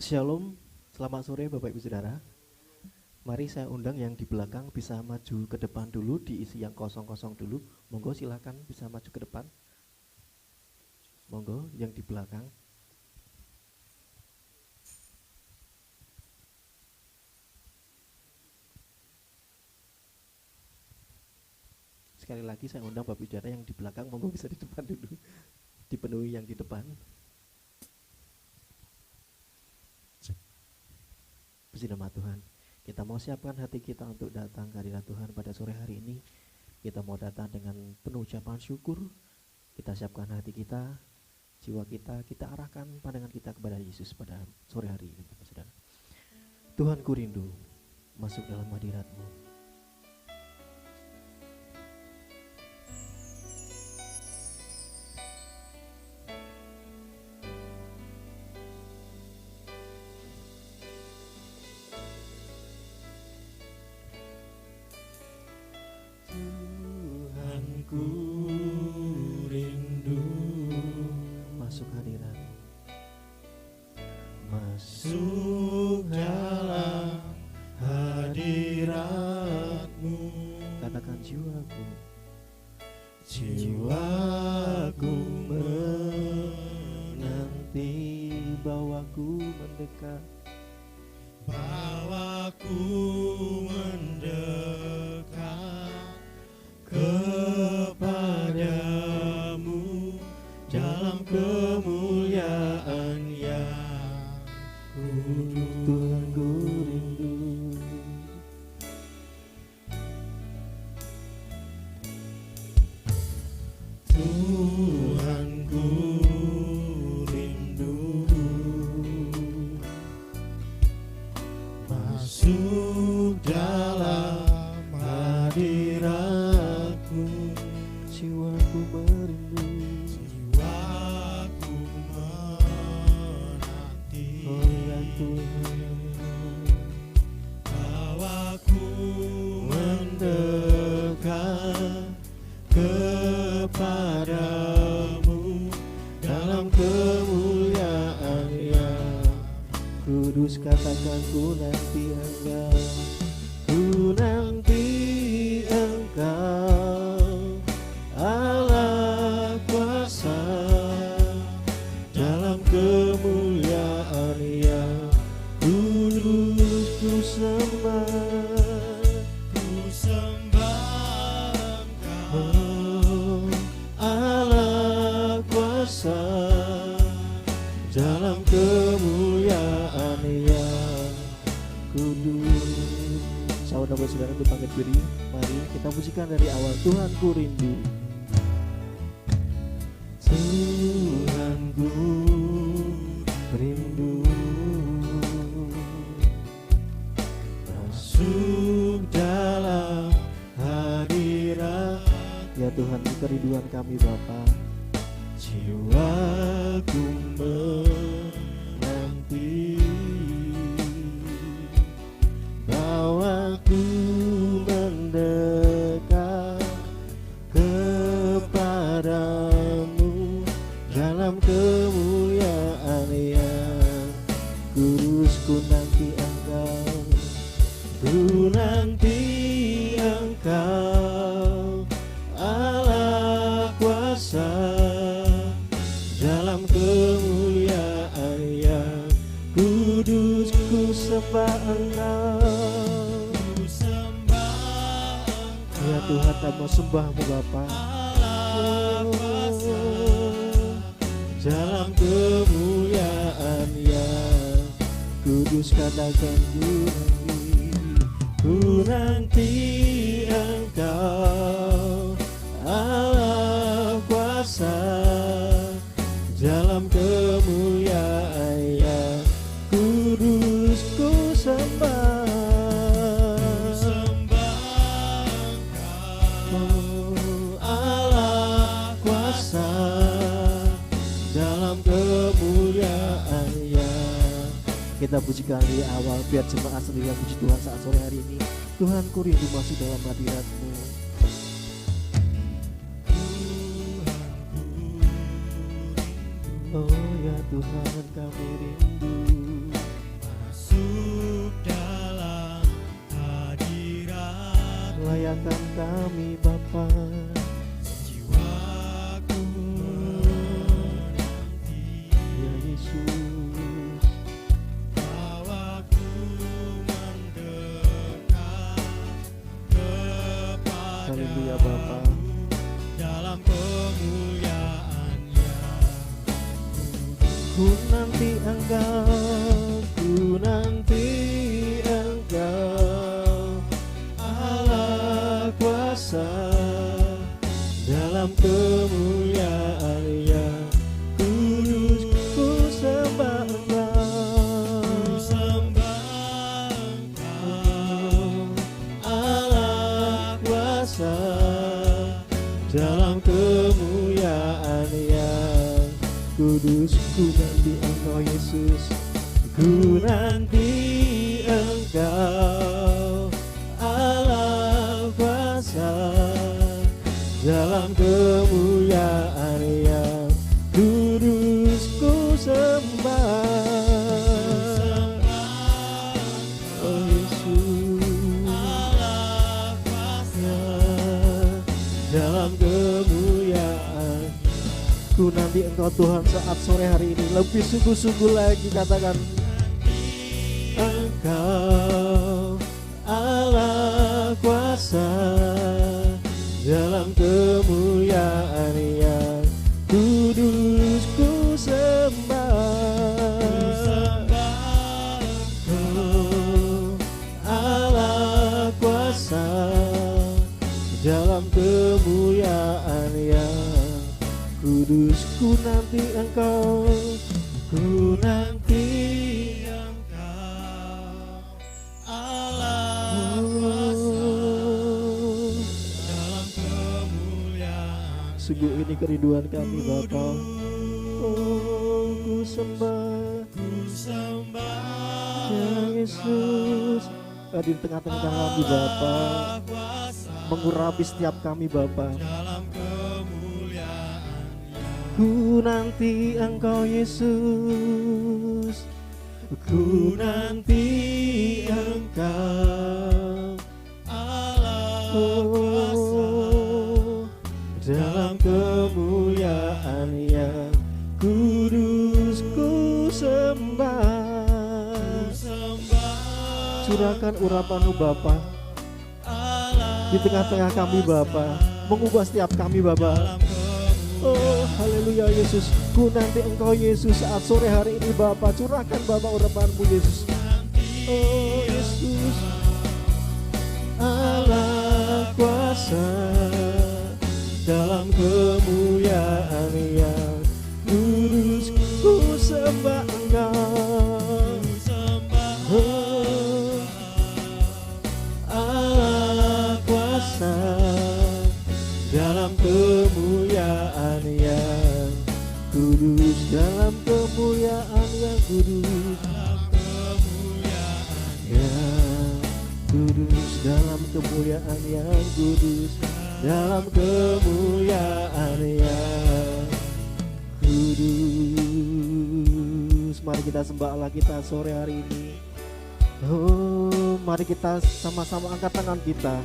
Shalom, selamat sore Bapak Ibu Saudara. Mari saya undang yang di belakang bisa maju ke depan dulu, diisi yang kosong-kosong dulu. Monggo silakan bisa maju ke depan. Monggo yang di belakang. Sekali lagi saya undang Bapak Ibu Saudara yang di belakang, monggo bisa di depan dulu. Dipenuhi yang di depan. Puji nama Tuhan. Kita mau siapkan hati kita untuk datang ke hadirat Tuhan pada sore hari ini. Kita mau datang dengan penuh ucapan syukur. Kita siapkan hati kita, jiwa kita arahkan pandangan kita kepada Yesus pada sore hari ini, Bapak Saudara. Tuhan, ku rindu masuk dalam hadirat-Mu. Tuhanku rindu Masuk hadirat-Mu. masuk dalam hadirat-Mu. Katakan jiwaku menanti, bawaku mendekat. Bawaku mendekat kepadamu dalam kemuliaan yang kudus. Tuhan, ku rindu Tuhanku rindu masuk dalam hadirat-Mu. jiwaku merindu. Jiwaku menanti, Oh ya Tuhan, bawaku mendekat kepadamu dalam kemuliaan yang kudus. Katakan ku nanti Engkau, ku nanti Engkau, Allah kuasa dalam kemuliaan yang kudus. Ku sembah, ku sembah Engkau. oh, Allah kuasa dalam kemuliaan yang kudus. Saudara-saudara untuk bangkit berdiri, mari kita musikan dari awal. Tuhan, ku rindu. Tuhanku rindu masuk dalam hadirat. Ya Tuhan, kerinduan kami Bapa. Jiwaku menanti, bawaku mendekat kepadamu dalam kemuliaan yang kudus. Ku nanti Engkau, ku nanti Engkau, Allah kuasa dalam kemuliaan yang kudus. Ku sembah Engkau, Ku sembah Engkau. ya Tuhan, kami mau sembah-Mu Bapa. Allah kuasa Dalam kemuliaan yang kudus. Katakan ku nanti Engkau, Allah kuasa dalam kemuliaan yang kudus. Ku sembah, sembah Engkau. oh, Allah kuasa dalam kemuliaan yang. Kita pujikan di awal biar jemaat sendiri yang puji Tuhan saat sore hari ini. Tuhan, ku rindu masuk dalam hadirat-Mu. Oh ya Tuhan, kami rindu masuk dalam hadirat, Layakan kami Bapa, jiwaku menanti, ya Yesus. bawaku mendekat kepada Haleluya Bapa. dalam kemuliaan-Nya. Ku nanti Engkau, ku nanti Engkau, Allah kuasa dalam kemuliaan yang kudus. Ku sembah Engkau, Ku sembah Engkau, Allah kuasa dalam kemuliaan yang kudus. Ku nanti Engkau Yesus, ku nanti Engkau, Allah kuasa dalam kemuliaan yang kudus. Ku sembah, oh Yesus, Allah kuasa dalam kemuliaan. Ku nanti Engkau Tuhan saat sore hari ini lebih sungguh-sungguh lagi, katakan Engkau Allah kuasa dalam kemuliaan yang kudus. Ku sembah, oh, Allah kuasa dalam kemuliaan yang kudus. Ku nanti Engkau, ku nanti Engkau, Allah kuasa dalam kemuliaan. sungguh ini kerinduan kami Bapa. Oh, ku sembah Ku sembah ya Yesus, hadir tengah-tengah kami Bapa, kuasa mengurapi setiap kami Bapa. dalam kemuliaan. Ku nanti Engkau Yesus, ku nanti Engkau, Allah oh, dalam kemuliaan yang kudus. Ku sembah, curahkan urapan-Mu Bapa di tengah-tengah kami Bapa, mengubah setiap kami Bapa. Oh haleluya Yesus, ku nanti Engkau Yesus saat sore hari ini Bapa, curahkan Bapa urapan-Mu Yesus. Oh Yesus, Allah kuasa dalam kemuliaan yang kudus. Ku sembah Engkau, oh, Allah kuasa dalam kemuliaan yang kudus, dalam kemuliaan yang kudus, yang kudus, dalam kemuliaan yang kudus, dalam kemuliaan yang kudus. Mari kita sembah Allah kita sore hari ini. Oh, mari kita sama-sama angkat tangan kita.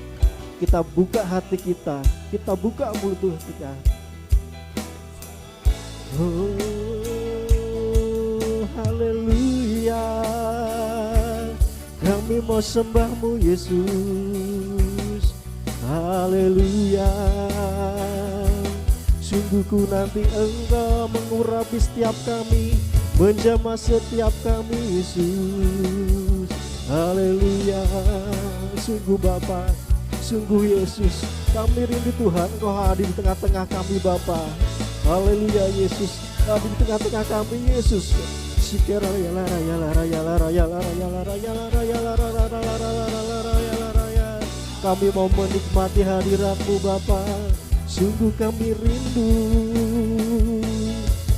Kita buka hati kita buka mulut kita. Oh, haleluya. Kami mau sembah-Mu Yesus. Haleluya. Sungguh ku nanti Engkau mengurapi setiap kami, menjamah setiap kami Yesus. Haleluya. Sungguh Bapa, sungguh Yesus, kami rindu Tuhan Engkau hadir di tengah-tengah kami Bapa. Haleluya Yesus, hadir di tengah-tengah kami Yesus. Kami mau menikmati hadirat-Mu Bapa. Sungguh kami rindu.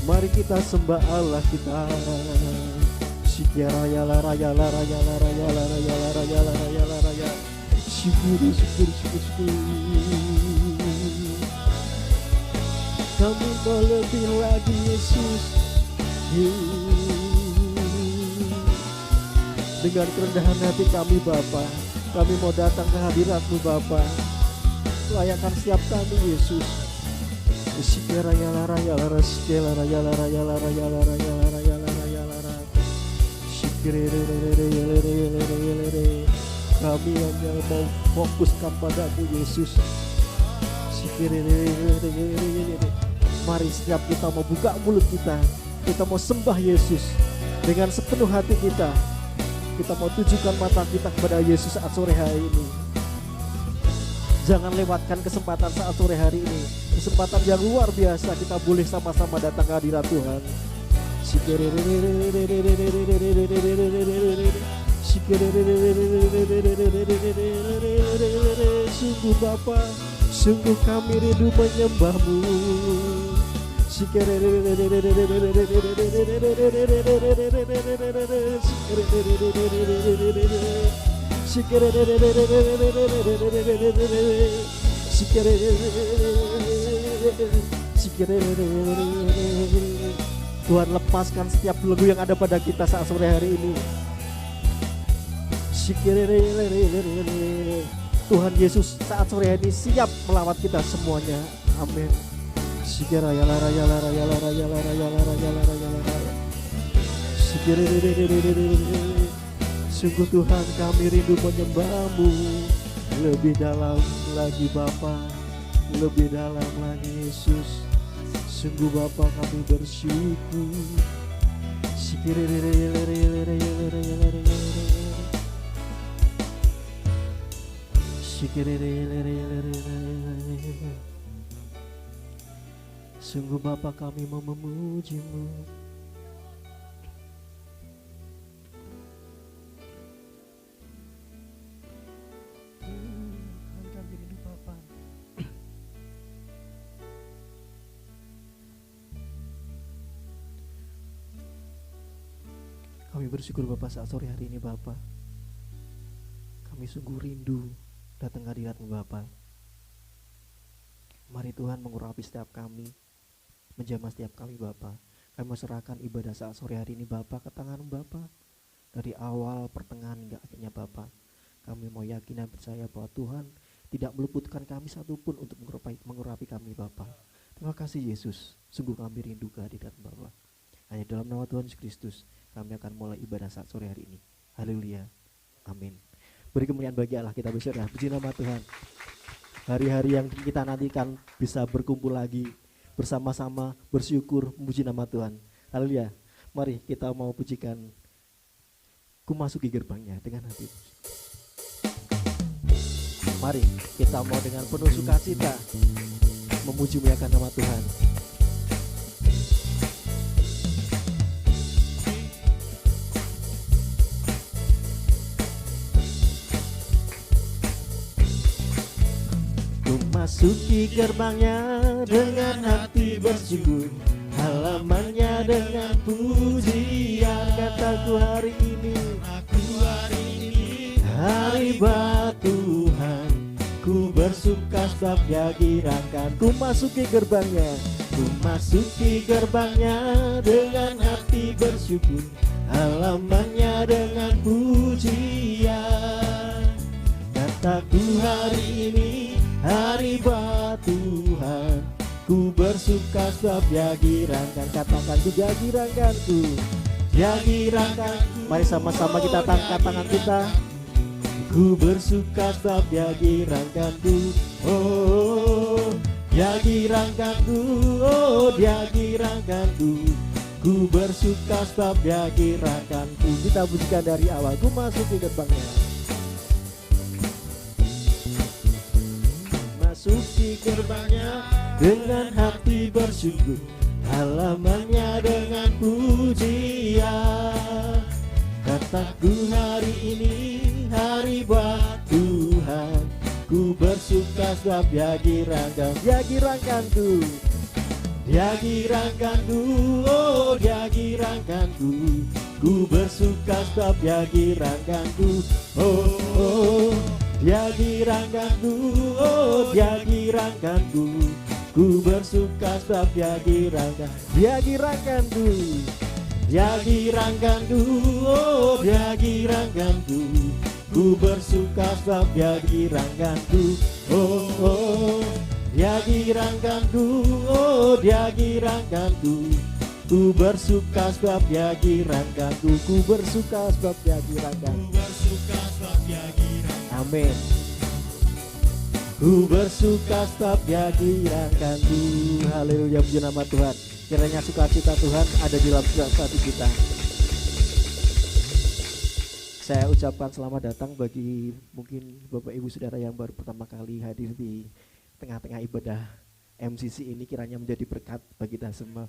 Mari kita sembah Allah kita. Syukur. Kami mau lebih lagi Yesus. Dengan kerendahan hati kami Bapa, kami mau datang ke hadirat-Mu Bapa. Layakan setiap kami Yesus. Kami hanya mau fokuskan padamu Yesus. Mari setiap kita mau buka mulut kita mau sembah Yesus dengan sepenuh hati kita. Kita mau tujukan mata kita kepada Yesus saat sore hari ini. Jangan lewatkan kesempatan saat sore hari ini. Kesempatan yang luar biasa, kita boleh sama-sama datang ke hadirat Tuhan. Sungguh Bapa, sungguh kami rindu menyembah-Mu. Tuhan, lepaskan setiap belenggu yang ada pada kita saat sore hari ini. Tuhan Yesus saat sore hari ini siap melawat kita semuanya. Amin. Sungguh Tuhan, kami rindu menyembah-Mu lebih dalam lagi Bapa, lebih dalam lagi Yesus. Sungguh Bapa, kami bersyukur. Sungguh Bapa, kami mau memuji-Mu. Kami rindu Bapa. Kami bersyukur Bapa saat sore hari ini Bapa. Kami sungguh rindu datang ke hadirat-Mu Bapa. Mari Tuhan mengurapi setiap kami, menjamah setiap kami Bapa. Kami serahkan ibadah saat sore hari ini Bapa ke tangan-Mu Bapa. Dari awal, pertengahan hingga akhirnya Bapa. Kami mau yakin dan percaya bahwa Tuhan tidak meluputkan kami satupun untuk mengurapi kami Bapa. Terima kasih Yesus, sungguh kami rindu kehadirat Bapa. Hanya dalam nama Tuhan Yesus Kristus kami akan mulai ibadah saat sore hari ini. Haleluya, amin. Beri kemuliaan bagi Allah kita bersyukur. Puji nama Tuhan. Hari-hari yang kita nantikan bisa berkumpul lagi bersama-sama bersyukur memuji nama Tuhan. Haleluya. Mari kita mau pujikan Ku Masuki Gerbangnya dengan hati. Mari kita mau dengan penuh sukacita memuji muliakan nama Tuhan. Masuki gerbangnya dengan hati bersyukur, halamannya dengan pujian. Kataku hari ini, hari buat Tuhan, ku bersuka sebab Dia girakan. Ku masuki gerbangnya, ku masuki gerbangnya dengan hati bersyukur, halamannya dengan pujian. Kataku hari ini, hari buat Tuhan, ku bersuka sebab Dia girakan. Katakan ku, Dia girakanku, Dia girakanku. Mari sama-sama kita angkat tangan kita. Ku bersuka sebab Dia girakanku. Oh, Dia girakanku. Oh, Dia girakanku. Ku bersuka sebab Dia girakanku. Kita pujikan dari awal. Ku masuki gerbangnya, masuki gerbangnya dengan hati bersyukur, halamannya dengan pujian. Kataku hari ini, hari buat Tuhan, ku bersuka sebab Dia girakan. Dia girakanku, Dia girakanku. Oh, Dia girakanku. Ku bersuka sebab Dia girakanku. Oh, oh, Dia girakanku, oh Dia girakanku. Ku bersuka sebab Dia girakan. Dia girakanku, dia girangkanku, oh dia girangkanku. Ku bersuka sebab dia girangkanku, oh oh. Dia girangkanku, oh dia girangkanku. Ku bersuka sebab dia girangkanku, ku bersuka sebab dia girangkanku. Amin. Ku bersuka sebab dia girangkanku. Haleluya, puji nama Tuhan. Kiranya sukacita Tuhan ada di dalam setiap hati kita. Saya ucapkan selamat datang bagi mungkin Bapak Ibu Saudara yang baru pertama kali hadir di tengah-tengah ibadah MCC ini. Kiranya menjadi berkat bagi kita semua.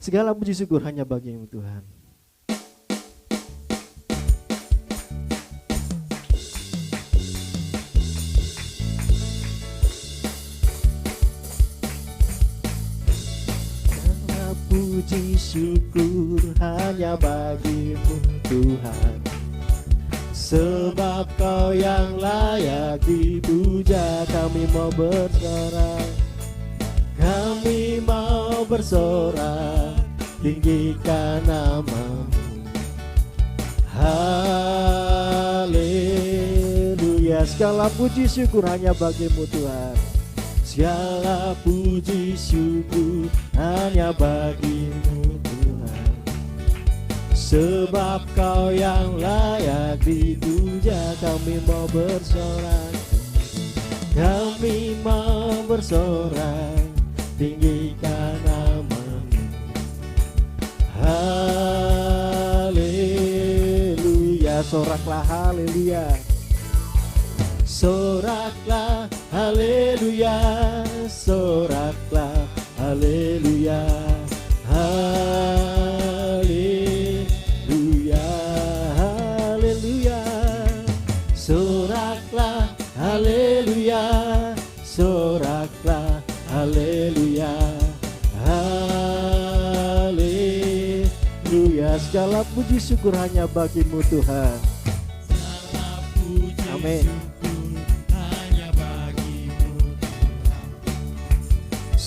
Segala puji syukur hanya bagi-Mu Tuhan. Segala puji syukur hanya bagi-Mu Tuhan. Sebab Kau yang layak dipuja, kami mau bersorak. Kami mau bersorak, tinggikan nama-Mu. Haleluya. Segala puji syukur hanya bagi-Mu Tuhan. Segala puji syukur hanya bagi-Mu Tuhan. Sebab Kau yang layak dipuja, kami mau bersorak. Kami mau bersorak, tinggikan nama-Mu. Haleluya. Soraklah haleluya. Soraklah haleluya. Soraklah haleluya. Haleluya. Haleluya. Soraklah haleluya. Soraklah haleluya. Haleluya. Segala puji syukur hanya bagi-Mu Tuhan. Amin.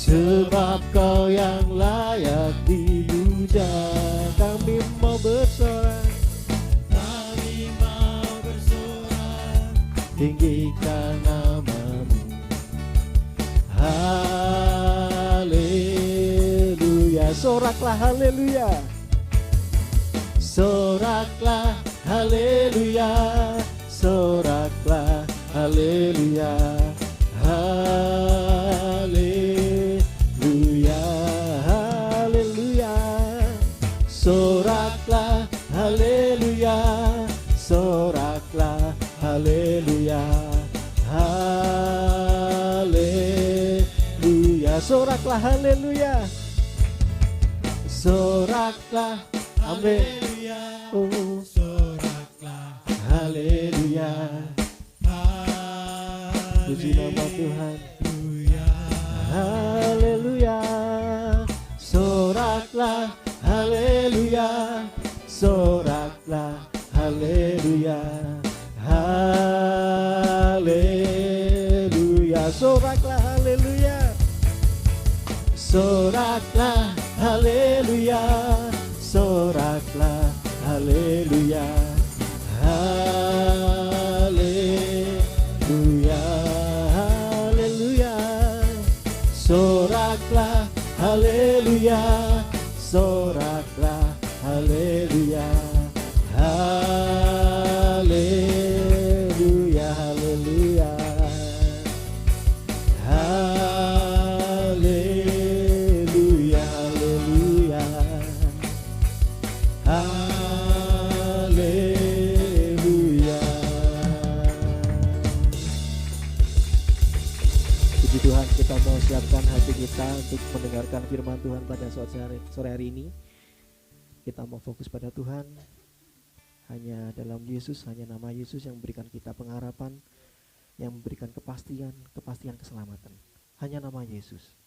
Sebab Kau yang layak dipuja, kami mau bersorak. Kami mau bersorak, tinggikan nama-Mu. Haleluya. Soraklah haleluya. Soraklah haleluya. Soraklah haleluya. Haleluya. Haleluya. Soraklah haleluya. Soraklah haleluya. Haleluya. Soraklah haleluya. Soraklah haleluya. Oh, soraklah haleluya. Puji nama Tuhan. Haleluya. Soraklah haleluya. Soraklah haleluya. Haleluya. Soraklah haleluya. Soraklah haleluya. Soraklah haleluya. Haleluya. Haleluya. Soraklah haleluya. Soraklah haleluya. Haleluya. Haleluya. Haleluya. Haleluya. Haleluya. Puji Tuhan, kita mau siapkan hati kita untuk mendengarkan firman Tuhan pada sore hari ini. Kita mau fokus pada Tuhan. Hanya dalam Yesus, hanya nama Yesus yang memberikan kita pengharapan, yang memberikan kepastian keselamatan. Hanya nama Yesus.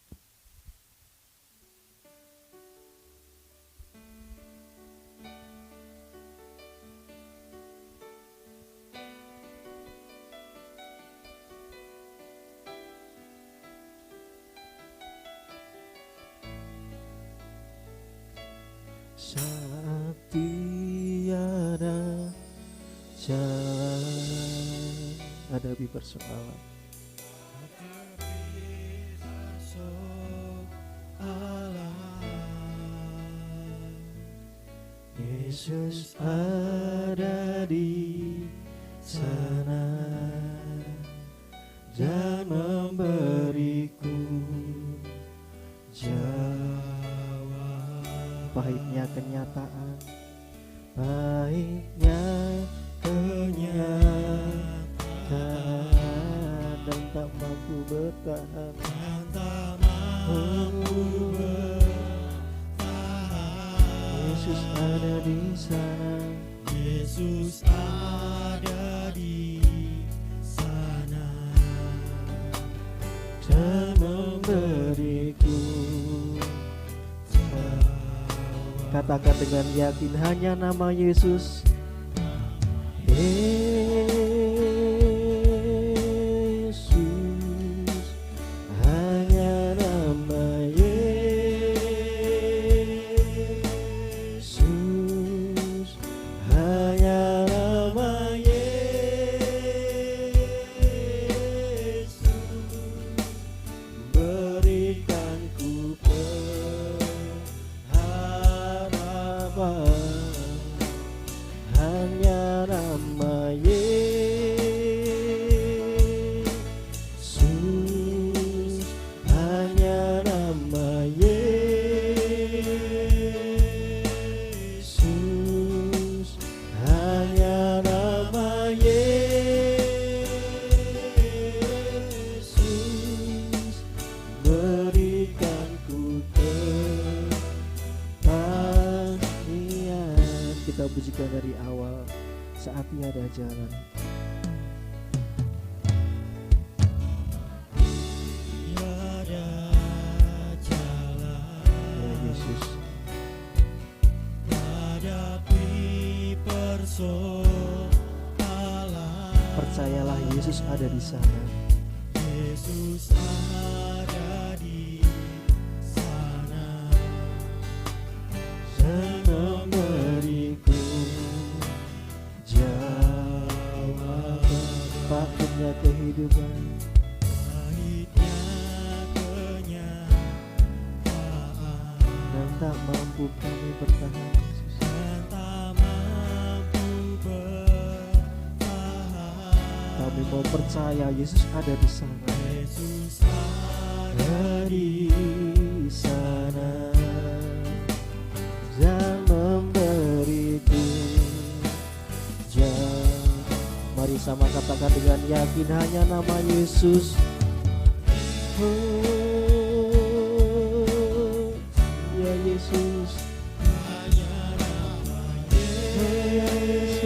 Saat tiada jalan. Hadapi persoalan. Yesus ada di sana dan memberiku jawaban. Pahitnya kenyataan, pahitnya kenyataan, dan tak mampu bertahan, Yesus ada di sana. Yesus ada di sana Dan memberiku jawaban. Katakan dengan yakin, hanya nama Yesus. Yesus, hanya nama Yesus, hanya nama Yesus, berikanku pengharapan. Hanya nama Yesus, hanya nama Yesus, hanya nama Yesus, berikanku kepastian. Kita pujikan dari awal, saat tiada jalan. tiada jalan Ya Yesus, hadapi persoalan. percayalah Yesus ada di sana. Yesus ada di sana Dan memberiku jawaban. Pahitnya kehidupan, pahitnya kenyataan dan tak mampu kami bertahan, Yesus. dan tak mampu bertahan. Kami mau percaya Yesus ada di sana. Yesus ada Di sana dan memberiku jawaban. Mari sama katakan dengan yakin, hanya nama Yesus. Oh, ya Yesus, hanya nama Yesus,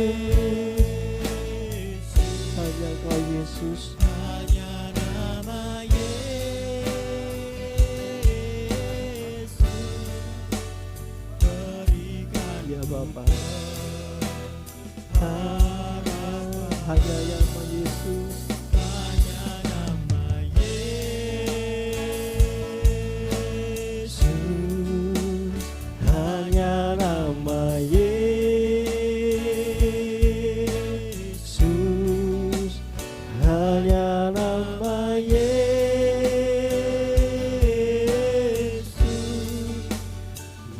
hanya Kau Yesus. hanya nama Yesus, berikan Ya Bapa, hanya nama Yesus. hanya nama Yesus, Yesus, hanya nama Yesus, hanya nama Yesus,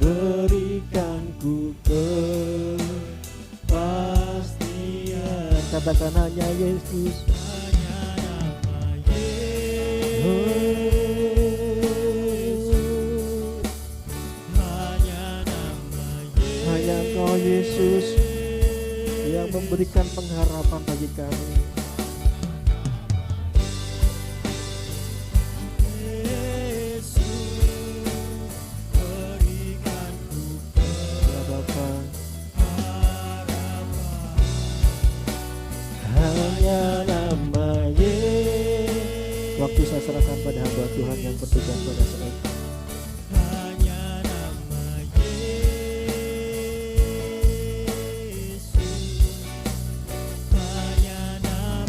berikanku kepastian. Katakan hanya Yesus. hanya nama Yesus, hanya nama Hanya Engkau Yesus yang memberikan pengharapan bagi kami. Yesus, berikanku Ya Bapa, pengharapan. hanya nama Yesus. Waktu saya serahkan pada hamba Tuhan yang bertugas pada saat ini. Hanya nama Yesus, hanya nama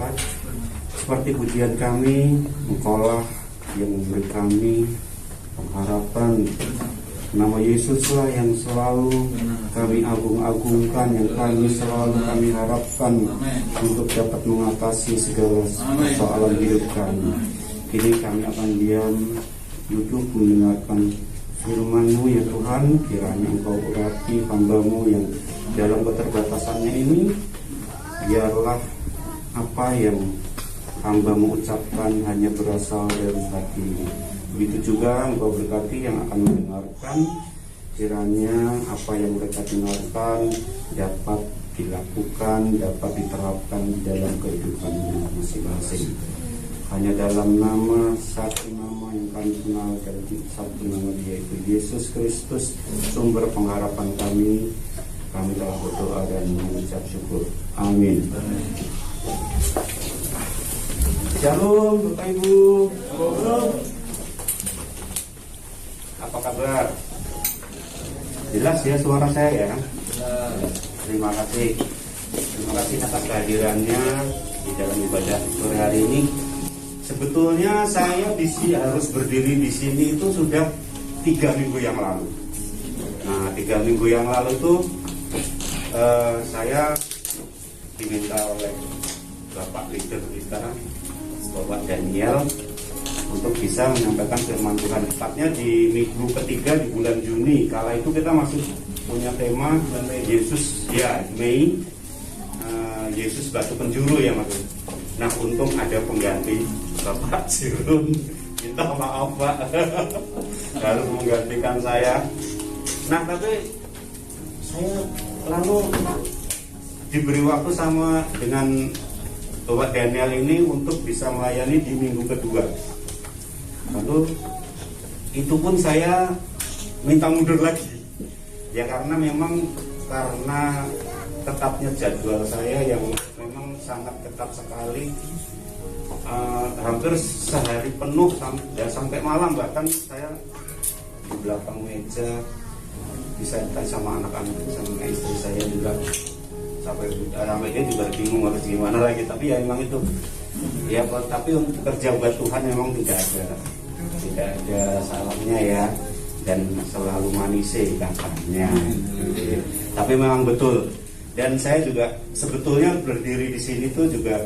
Tuhan. Seperti pujian kami, Engkaulah yang memberi kami pengharapan. Nama Yesuslah yang selalu kami agung-agungkan, yang kami harapkan untuk dapat mengatasi segala persoalan hidup kami. Kini kami akan diam, duduk mendengarkan firman-Mu ya Tuhan. Kiranya Engkau urapi hamba-Mu yang dalam keterbatasannya ini. Biarlah apa yang hamba mengucapkan hanya berasal dari hati. Begitu juga Engkau berkati yang akan mendengarkan. Kiranya apa yang mereka dengarkan dapat dilakukan, dapat diterapkan di dalam kehidupannya masing-masing. Hanya dalam satu nama yang kami kenal, dan satu nama, yaitu Yesus Kristus, sumber pengharapan kami telah berdoa dan mengucap syukur. Amin. Shalom Bapak Ibu. Apa kabar? Jelas ya suara saya ya. Terima kasih atas kehadirannya di dalam ibadah sore hari ini. Sebetulnya saya harus berdiri di sini itu sudah 3 minggu yang lalu. Nah, 3 minggu yang lalu itu saya diminta oleh Bapak leader kita, Bapak Daniel, untuk bisa menyampaikan firman Tuhan. Tepatnya di minggu ketiga di bulan Juni. Kala itu kita masih punya tema Yesus, ya Mei, Yesus batu penjuru ya Mas. Nah, untung ada pengganti Bapak Jirun. Minta maaf Pak, harus menggantikan saya. Nah, tapi saya lalu diberi waktu sama dengan Bapak Daniel ini untuk bisa melayani di minggu kedua. Lalu itu pun saya minta mundur lagi. Ya karena ketatnya jadwal saya yang memang sangat ketat sekali. Hampir sehari penuh sampai malam, bahkan saya di belakang meja bisa sama anak-anak, sama istri saya juga sampai dia juga bingung harus gimana lagi. Tapi ya memang itu ya, tapi untuk kerja buat Tuhan memang tidak ada salahnya ya, dan selalu manise katanya. Tapi memang betul. Dan saya juga sebetulnya berdiri di sini tuh juga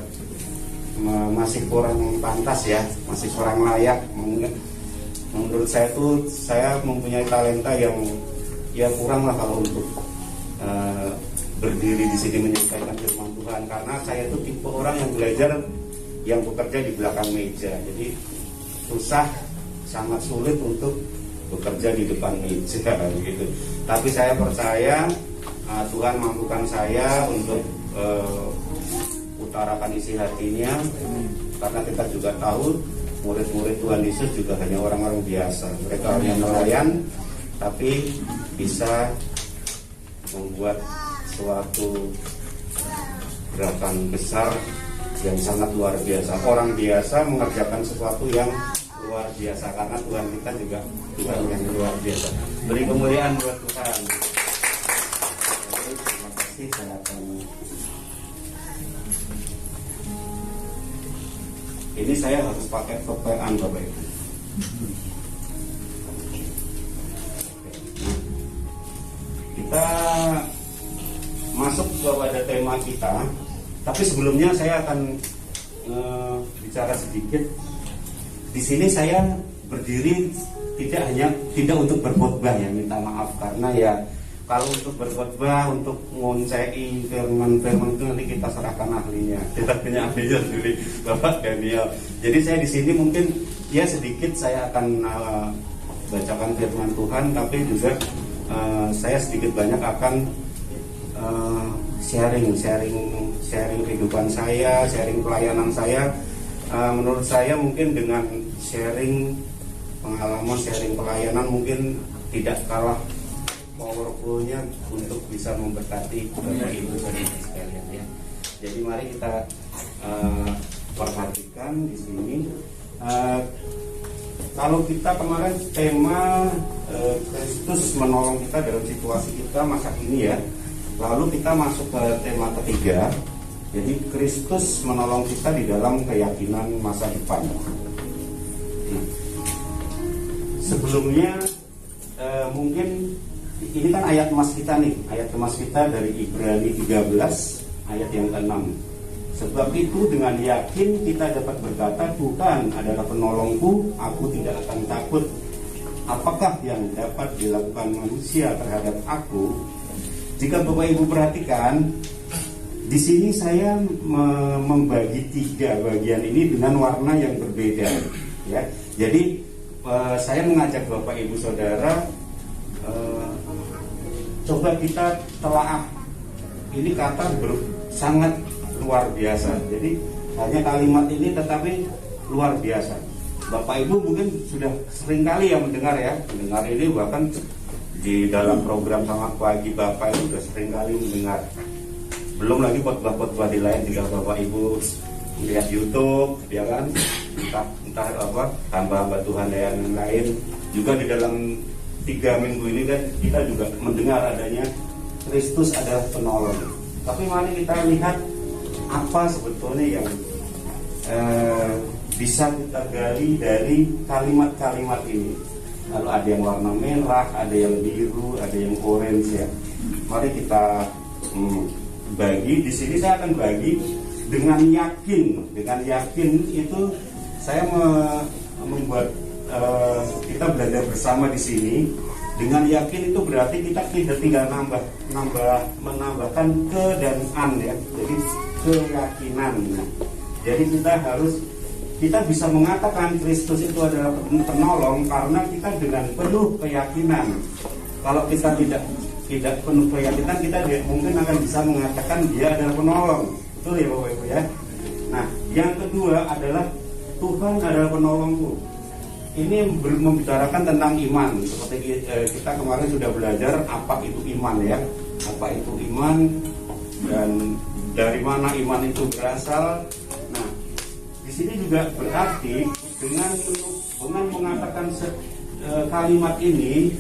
masih kurang pantas ya, masih kurang layak. Menurut saya tuh saya mempunyai talenta yang ya kurang lah kalau untuk berdiri di sini menyampaikan firman Tuhan, karena saya tuh tipe orang yang belajar, yang bekerja di belakang meja. Jadi sangat sulit untuk bekerja di depan meja gitu. Tapi saya percaya Tuhan mampukan saya untuk utarakan isi hatinya, karena kita juga tahu murid-murid Tuhan Yesus juga hanya orang-orang biasa. Mereka hanya nelayan, tapi bisa membuat suatu gerakan besar yang sangat luar biasa. Orang biasa mengerjakan sesuatu yang luar biasa, karena Tuhan kita juga Tuhan yang luar biasa. Beri kemuliaan buat Tuhan. Terima kasih, saya akan ini saya harus pakai kepean Bapak Ibu. Kita masuk kepada tema kita, tapi sebelumnya saya akan bicara sedikit. Di sini saya berdiri tidak untuk berkhotbah ya, minta maaf, karena ya kalau untuk berkhotbah, untuk ngoncei firman itu nanti kita serahkan ahlinya. Kita punya ahlinya sendiri, Bapak Daniel. Jadi saya di sini mungkin ya sedikit saya akan bacakan firman Tuhan, tapi juga saya sedikit banyak akan sharing kehidupan saya, sharing pelayanan saya. Menurut saya mungkin dengan sharing pengalaman, sharing pelayanan mungkin tidak kalah powerfulnya untuk bisa memberkati Bapak Ibu sekalian ya. Jadi mari kita perhatikan di sini. Kalau kita kemarin tema Kristus menolong kita dalam situasi kita masa kini ya. Lalu kita masuk ke tema ketiga, Jadi Kristus menolong kita di dalam keyakinan masa depan. Nah, sebelumnya mungkin ini kan ayat emas kita nih, ayat emas kita dari Ibrani 13 ayat yang ke-6. Sebab itu dengan yakin kita dapat berkata, Tuhan adalah penolongku, aku tidak akan takut. Apakah yang dapat dilakukan manusia terhadap aku? Jika Bapak Ibu perhatikan, di sini saya membagi 3 bagian ini dengan warna yang berbeda. Ya, jadi saya mengajak Bapak Ibu Saudara, coba kita telaah. Ini kata sangat luar biasa. Jadi hanya kalimat ini tetapi luar biasa. Bapak Ibu mungkin sudah sering kali ya mendengar ini, bahkan di dalam program Selamat Pagi Bapak itu sudah sering kali mendengar. Belum lagi khotbah-khotbah di lain jika Bapak Ibu lihat YouTube, ya kan, entah apa hamba-hamba Tuhan yang lain. Juga di dalam 3 minggu ini kan kita juga mendengar adanya Kristus adalah penolong. Tapi mari kita lihat apa sebetulnya yang bisa kita gali dari kalimat-kalimat ini. Lalu ada yang warna merah, ada yang biru, ada yang orange ya. Mari kita bagi. Di sini saya akan bagi dengan yakin. Dengan yakin itu saya membuat kita belajar bersama di sini. Dengan yakin itu berarti kita tidak tinggal menambahkan ke dan an ya. Jadi keyakinan. Jadi kita bisa mengatakan Kristus itu adalah penolong karena kita dengan penuh keyakinan. Kalau kita tidak penuh keyakinan, kita mungkin akan bisa mengatakan dia adalah penolong. Betul ya Bapak Ibu ya. Nah, yang kedua adalah Tuhan adalah penolongku. Ini membicarakan tentang iman. Seperti kita kemarin sudah belajar apa itu iman ya. Apa itu iman dan dari mana iman itu berasal. Nah, di sini juga berarti dengan mengatakan kalimat ini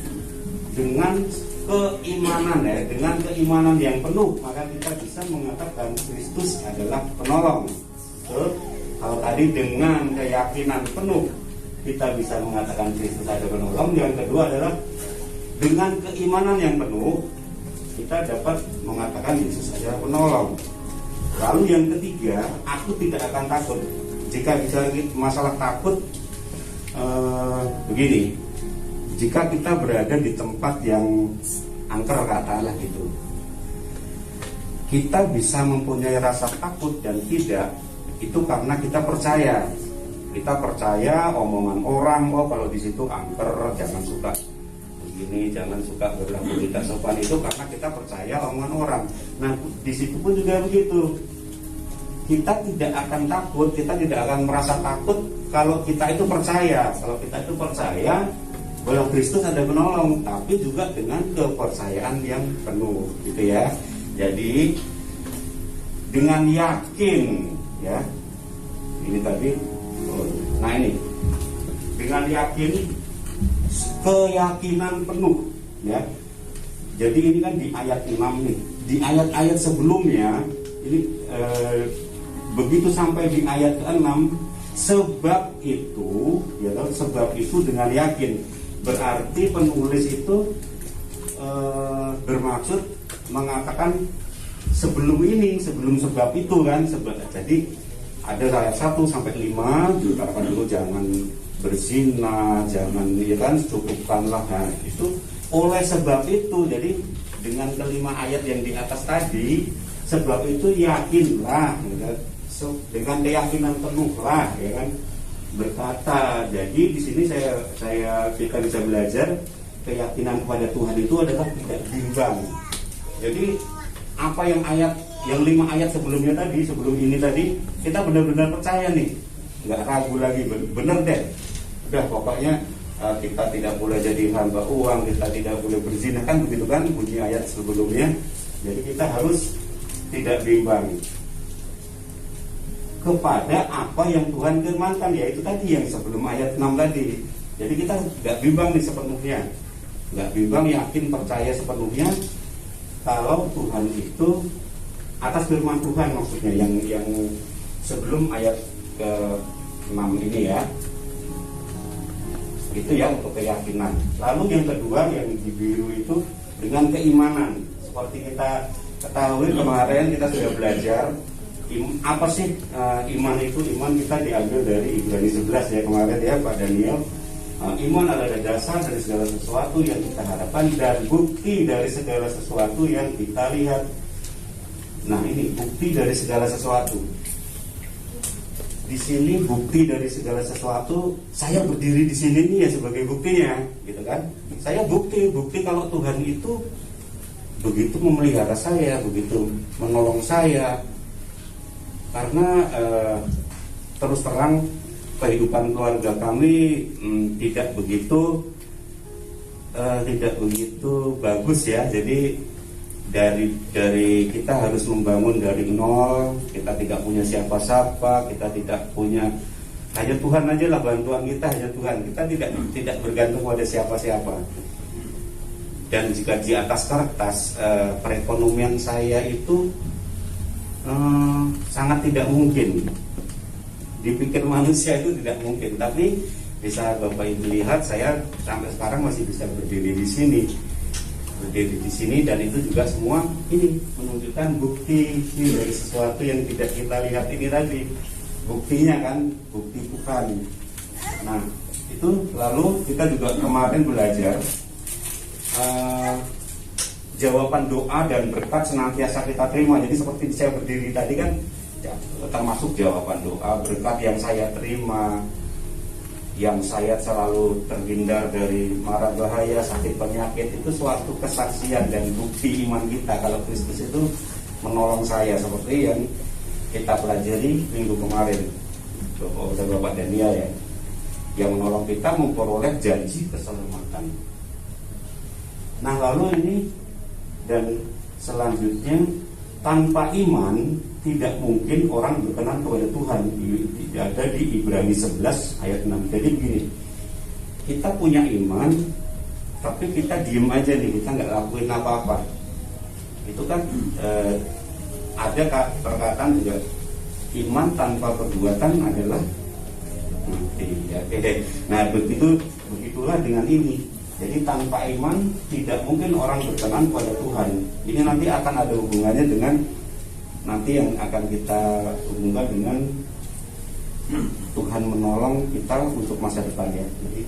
dengan keimanan ya, dengan keimanan yang penuh, maka kita bisa mengatakan Kristus adalah penolong. Kalau tadi dengan keyakinan penuh kita bisa mengatakan Kristus adalah penolong. Yang kedua adalah dengan keimanan yang penuh kita dapat mengatakan Yesus adalah penolong. Lalu yang ketiga, aku tidak akan takut. Jika bicara masalah takut, begini, jika kita berada di tempat yang angker katakanlah gitu, kita bisa mempunyai rasa takut dan tidak, itu karena kita percaya. Kita percaya omongan orang, oh kalau di situ angker, jangan suka begini, jangan suka berlaku tidak sopan, itu karena kita percaya omongan orang. Nah, di situ pun juga begitu. Kita tidak akan takut, kita tidak akan merasa takut kalau kita itu percaya. Kalau kita itu percaya bahwa Kristus ada penolong, tapi juga dengan kepercayaan yang penuh, gitu ya. Jadi dengan yakin, ya. Ini tadi. Nah ini dengan yakin, keyakinan penuh, ya. Jadi ini kan di ayat 6 nih. Di ayat-ayat sebelumnya ini begitu sampai di ayat ke-6, sebab itu, ya kan, sebab itu dengan yakin. Berarti penulis itu bermaksud mengatakan sebelum ini, sebelum sebab itu kan, jadi ada ayat 1 sampai 5 diutarakan dulu jangan berzina, jangan, ya kan, cukupkanlah. Nah, itu oleh sebab itu, jadi dengan kelima ayat yang di atas tadi, sebab itu yakinlah, ya kan? Dengan keyakinan penuh lah, ya kan, berkata. Jadi di sini kita bisa belajar keyakinan kepada Tuhan itu adalah tidak bimbang. Jadi apa yang 5 ayat sebelumnya tadi, sebelum ini tadi, kita benar-benar percaya nih, nggak ragu lagi, bener deh. Udah pokoknya kita tidak boleh jadi hamba uang, kita tidak boleh berzina, kan begitu kan bunyi ayat sebelumnya. Jadi kita harus tidak bimbang kepada apa yang Tuhan firmankan, yaitu tadi yang sebelum ayat 6 tadi. Jadi kita nggak bimbang nih sepenuhnya, nggak bimbang, yakin, percaya sepenuhnya kalau Tuhan itu atas firman Tuhan maksudnya yang sebelum ayat ke-6 ini ya. Itu ya untuk keyakinan. Lalu yang kedua yang di biru itu dengan keimanan. Seperti kita ketahui kemarin kita sudah belajar apa sih iman itu. Iman kita diambil dari Ibrani 11 ya kemarin ya Pak Daniel. Iman adalah dasar dari segala sesuatu yang kita harapkan dan bukti dari segala sesuatu yang kita lihat. Nah ini bukti dari segala sesuatu. Di sini bukti dari segala sesuatu. Saya berdiri di sini nih ya sebagai buktinya, gitu kan? Saya bukti kalau Tuhan itu begitu memelihara saya, begitu menolong saya. Karena terus terang kehidupan keluarga kami tidak begitu bagus ya. Jadi dari kita harus membangun dari nol. Kita tidak punya siapa-siapa, kita tidak punya, hanya Tuhan aja lah bantuan kita, hanya Tuhan. Kita tidak bergantung pada siapa-siapa. Dan jika di atas kertas perekonomian saya itu sangat tidak mungkin. Dipikir manusia itu tidak mungkin, tapi bisa Bapak Ibu lihat saya sampai sekarang masih bisa berdiri di sini. Dan itu juga semua ini menunjukkan bukti dari sesuatu yang tidak kita lihat ini tadi. Buktinya kan, bukti Tuhan. Nah, itu lalu kita juga kemarin belajar jawaban doa dan berkat senantiasa kita terima. Jadi seperti saya berdiri tadi kan termasuk jawaban doa, berkat yang saya terima, yang saya selalu terhindar dari mara bahaya, sakit penyakit. Itu suatu kesaksian dan bukti iman kita kalau Kristus itu menolong saya, seperti yang kita pelajari minggu kemarin Bapak Daniel ya, yang menolong kita memperoleh janji keselamatan. Nah lalu ini dan selanjutnya, tanpa iman tidak mungkin orang berkenan kepada Tuhan. Ada di Ibrani 11 ayat 6. Jadi begini, kita punya iman tapi kita diem aja nih, kita nggak lakuin apa-apa. Itu kan ada perkataan juga, iman tanpa perbuatan adalah mati. Nah begitulah dengan ini. Jadi tanpa iman tidak mungkin orang berkenan kepada Tuhan. Ini nanti akan ada hubungannya dengan nanti yang akan kita hubungkan dengan Tuhan menolong kita untuk masa depan ya. Jadi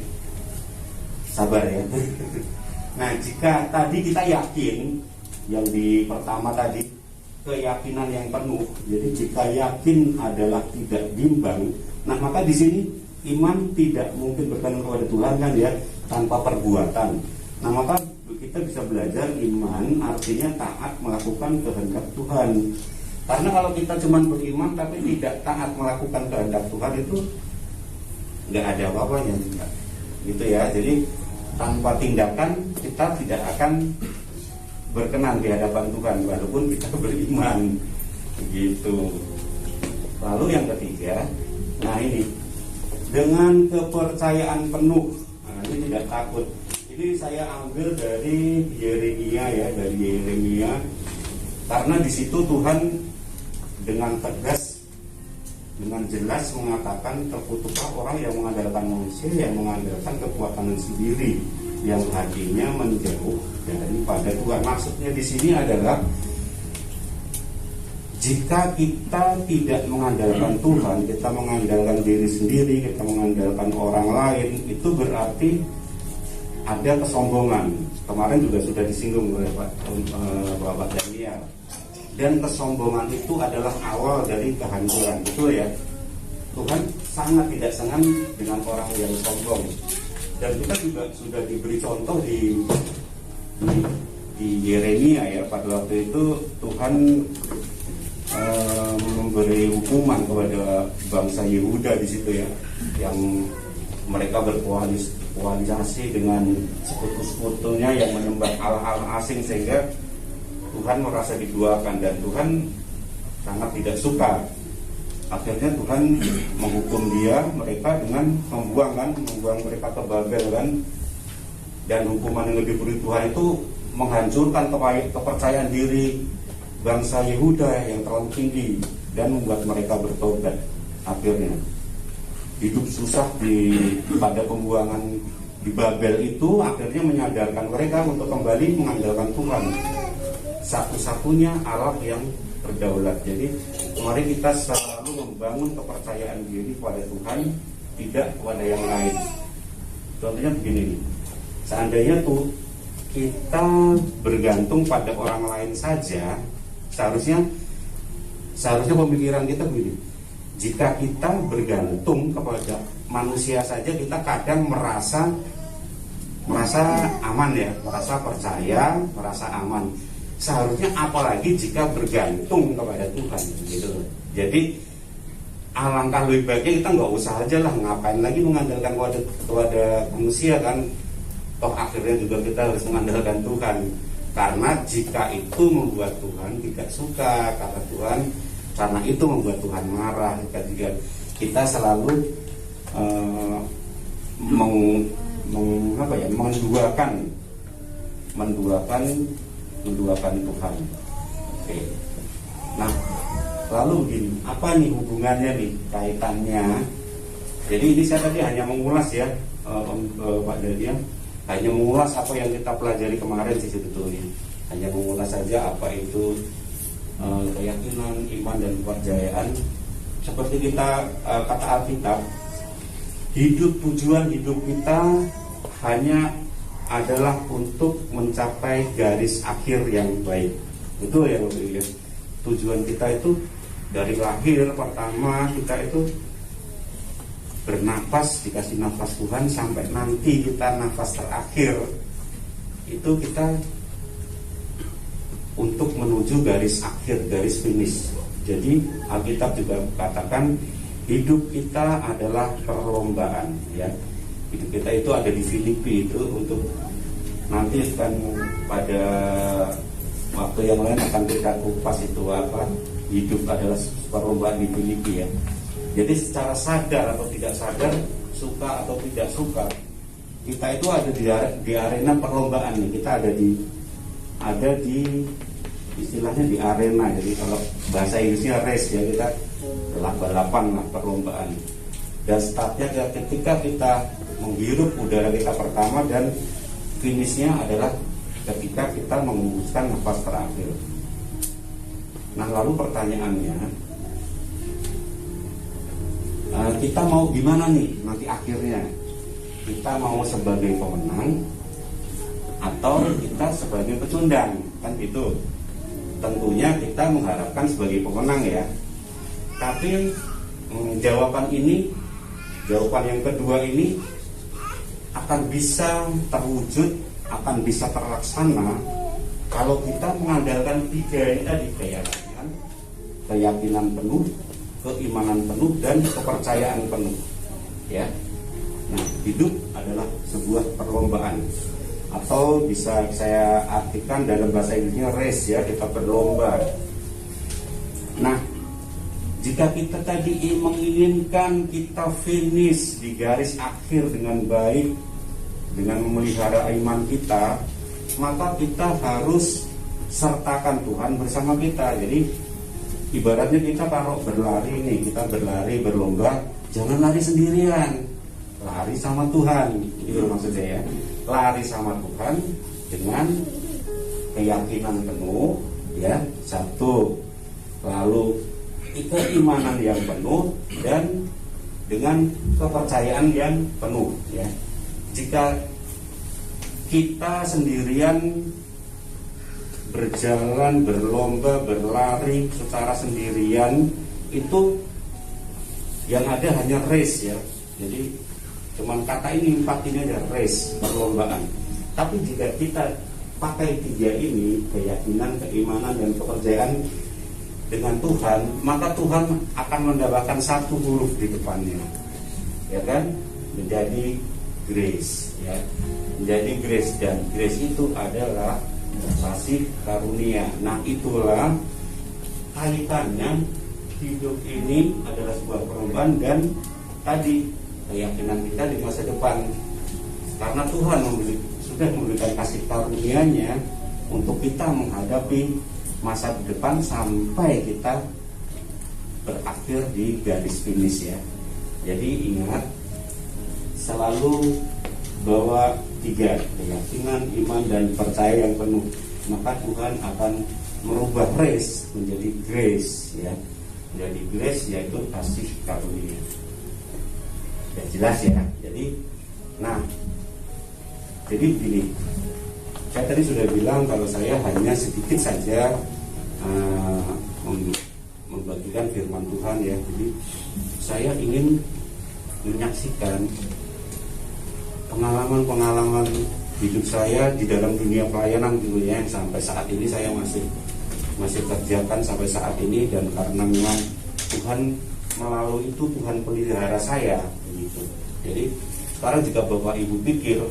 sabar ya. Nah jika tadi kita yakin, yang di pertama tadi keyakinan yang penuh. Jadi jika yakin adalah tidak bimbang, nah maka di sini iman tidak mungkin berkenan kepada Tuhan kan ya, tanpa perbuatan. Nah maka kita bisa belajar iman artinya taat melakukan kehendak Tuhan. Karena kalau kita cuma beriman tapi tidak taat melakukan kehendak Tuhan, itu nggak ada apa-apanya, gitu ya. Jadi tanpa tindakan kita tidak akan berkenan di hadapan Tuhan walaupun kita beriman, gitu. Lalu yang ketiga, nah ini dengan kepercayaan penuh. Nah, ini tidak takut. Ini saya ambil dari Yeremia ya, dari Yeremia. Karena di situ Tuhan dengan tegas, dengan jelas mengatakan terkutuklah orang yang mengandalkan manusia, yang mengandalkan kekuatan sendiri, yang hatinya menjauh daripada Tuhan. Maksudnya di sini adalah jika kita tidak mengandalkan Tuhan, kita mengandalkan diri sendiri, kita mengandalkan orang lain, itu berarti ada kesombongan. Kemarin juga sudah disinggung oleh Bapak Daniel. Dan kesombongan itu adalah awal dari kehancuran, betul ya. Tuhan sangat tidak senang dengan orang yang sombong. Dan kita juga sudah diberi contoh di Yeremia ya, pada waktu itu Tuhan memberi hukuman kepada bangsa Yehuda di situ ya, yang mereka berkoalisasi dengan sekutu-sekutunya yang menyembah Allah asing, sehingga Tuhan merasa diduakan dan Tuhan sangat tidak suka. Akhirnya Tuhan menghukum mereka dengan membuang mereka ke Babel kan. Dan hukuman yang diberi Tuhan itu menghancurkan kepercayaan diri bangsa Yehuda yang terlalu tinggi dan membuat mereka bertobat. Akhirnya hidup susah pada pembuangan di Babel itu akhirnya menyadarkan mereka untuk kembali mengandalkan Tuhan, satu-satunya Allah yang berdaulat. Jadi mari kita selalu membangun kepercayaan diri pada Tuhan, tidak kepada yang lain. Contohnya begini, seandainya tuh kita bergantung pada orang lain saja, seharusnya pemikiran kita begini. Jika kita bergantung kepada manusia saja, kita kadang merasa aman ya, merasa percaya, merasa aman. Seharusnya apalagi jika bergantung kepada Tuhan, gitu. Jadi alangkah lebih baiknya kita nggak usah aja lah, ngapain lagi mengandalkan kepada manusia kan? Toh akhirnya juga kita harus mengandalkan Tuhan. Karena jika itu membuat Tuhan tidak suka, kata Tuhan, karena itu membuat Tuhan marah. Jika kita selalu menduakan Tuhan. Oke. Nah, lalu begini, apa nih hubungannya nih, kaitannya? Jadi ini saya tadi hanya mengulas ya, Pak Dadian, hanya mengulas apa yang kita pelajari kemarin sih sebetulnya. Hanya mengulas saja apa itu keyakinan, iman dan kepercayaan. Seperti kita kata Alkitab, tujuan hidup kita hanya adalah untuk mencapai garis akhir yang baik. Betul ya Bapak Ibu ya? Tujuan kita itu dari lahir pertama kita itu bernapas, dikasih nafas Tuhan, sampai nanti kita nafas terakhir itu kita untuk menuju garis akhir, garis finish. Jadi Alkitab juga katakan hidup kita adalah perlombaan ya. Hidup kita itu ada di Filipi itu untuk nanti kan pada waktu yang lain akan kita kupas itu apa hidup adalah perlombaan di Filipi ya. Jadi secara sadar atau tidak sadar, suka atau tidak suka, kita itu ada di arena perlombaan nih. Kita ada di istilahnya di arena. Jadi kalau bahasa Inggrisnya race ya, kita balapan lah, perlombaan. Dan startnya ketika kita menghirup udara kita pertama, dan finishnya adalah ketika kita mengembuskan nafas terakhir. Nah lalu pertanyaannya, kita mau gimana nih nanti akhirnya? Kita mau sebagai pemenang atau kita sebagai pecundang? Kan gitu. Tentunya kita mengharapkan sebagai pemenang ya. Tapi jawaban yang kedua ini akan bisa terwujud, akan bisa terlaksana kalau kita mengandalkan tiga ini tadi, keyakinan penuh, keimanan penuh, dan kepercayaan penuh ya. Nah, hidup adalah sebuah perlombaan, atau bisa saya artikan dalam bahasa Inggrisnya race ya, kita berlomba. Nah, jika kita tadi menginginkan kita finish di garis akhir dengan baik, dengan memelihara iman kita, maka kita harus sertakan Tuhan bersama kita. Jadi ibaratnya kita kalau berlari nih, kita berlomba, jangan lari sendirian, lari sama Tuhan. Itu maksudnya ya, lari sama Tuhan dengan keyakinan penuh ya, satu, lalu keimanan yang penuh, dan dengan kepercayaan yang penuh ya. Jika kita sendirian berjalan, berlomba, berlari secara sendirian, itu yang ada hanya race ya. Jadi cuman kata ini, 4 ini aja, race, perlombaan. Tapi jika kita pakai 3 ini, keyakinan, keimanan, dan kepercayaan dengan Tuhan, maka Tuhan akan menambahkan 1 huruf di depannya, ya kan, menjadi grace ya, menjadi grace. Dan grace itu adalah kasih karunia. Nah itulah kaitannya, hidup ini adalah sebuah perlombaan dan tadi keyakinan kita di masa depan, karena Tuhan sudah memberikan kasih karunia-Nya untuk kita menghadapi masa depan sampai kita berakhir di garis finish ya. Jadi ingat selalu bahwa 3, keyakinan, iman, dan percaya yang penuh, maka Tuhan akan merubah race menjadi grace ya. Menjadi grace yaitu kasih karunia. Ya jelas ya. Jadi begini, saya tadi sudah bilang kalau saya hanya sedikit saja membagikan firman Tuhan ya. Jadi saya ingin menyaksikan pengalaman-pengalaman hidup saya di dalam dunia pelayanan gitu ya, yang sampai saat ini saya masih kerjakan sampai saat ini, dan karena memang Tuhan melalui itu Tuhan pelihara saya begitu. Jadi sekarang jika Bapak Ibu pikir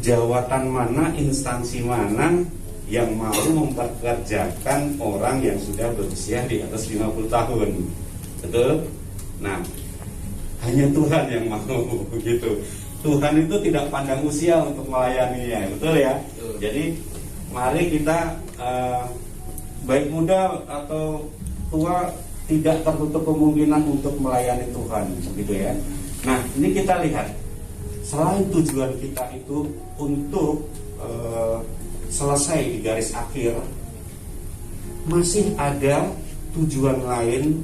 jawatan mana, instansi mana yang mau mempekerjakan orang yang sudah berusia di atas 50 tahun, betul? Nah, hanya Tuhan yang mau begitu. Tuhan itu tidak pandang usia untuk melayaninya, betul ya? Betul. Jadi mari kita baik muda atau tua tidak tertutup kemungkinan untuk melayani Tuhan, begitu ya. Nah, ini kita lihat, selain tujuan kita itu untuk selesai di garis akhir, masih ada tujuan lain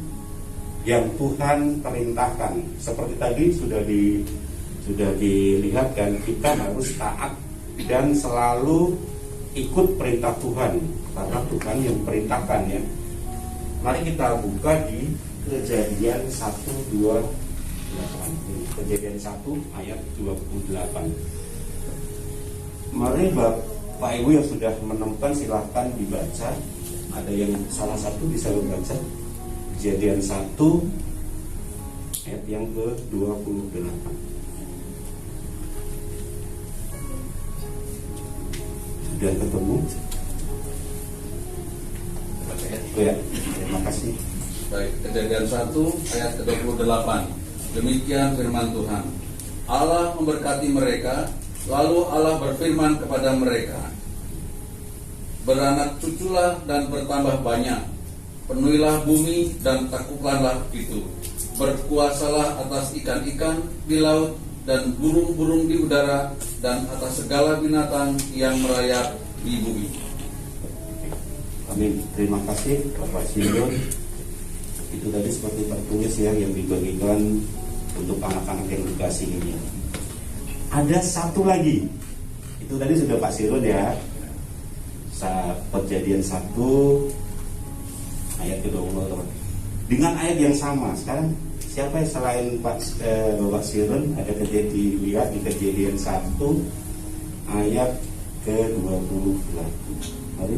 yang Tuhan perintahkan. Seperti tadi sudah dilihatkan, kita harus taat dan selalu ikut perintah Tuhan, karena Tuhan yang perintahkan ya. Mari kita buka di Kejadian 1:28. Kejadian 1 ayat 28. Mari Bapak Ibu yang sudah menemukan silahkan dibaca. Ada yang salah satu bisa membaca Kejadian 1 ayat yang ke-28. Sudah ketemu? Oh ya, terima kasih. Baik, Kejadian 1 ayat ke-28. Demikian firman Tuhan. Allah memberkati mereka, lalu Allah berfirman kepada mereka, beranak cuculah dan bertambah banyak, penuhilah bumi dan taklukkanlah itu, berkuasalah atas ikan-ikan di laut dan burung-burung di udara dan atas segala binatang yang merayap di bumi. Amin. Terima kasih Bapak Simon. Itu tadi seperti tertulis ya, yang dibagikan untuk anak-anak yang dikasih ini. Ada satu lagi. Itu tadi sudah Pak Sirun ya. Kejadian 1 ayat ke-20. Dengan ayat yang sama. Sekarang siapa yang selain Bapak Sirun ada dilihat di Kejadian 1 ayat ke-28. Mari.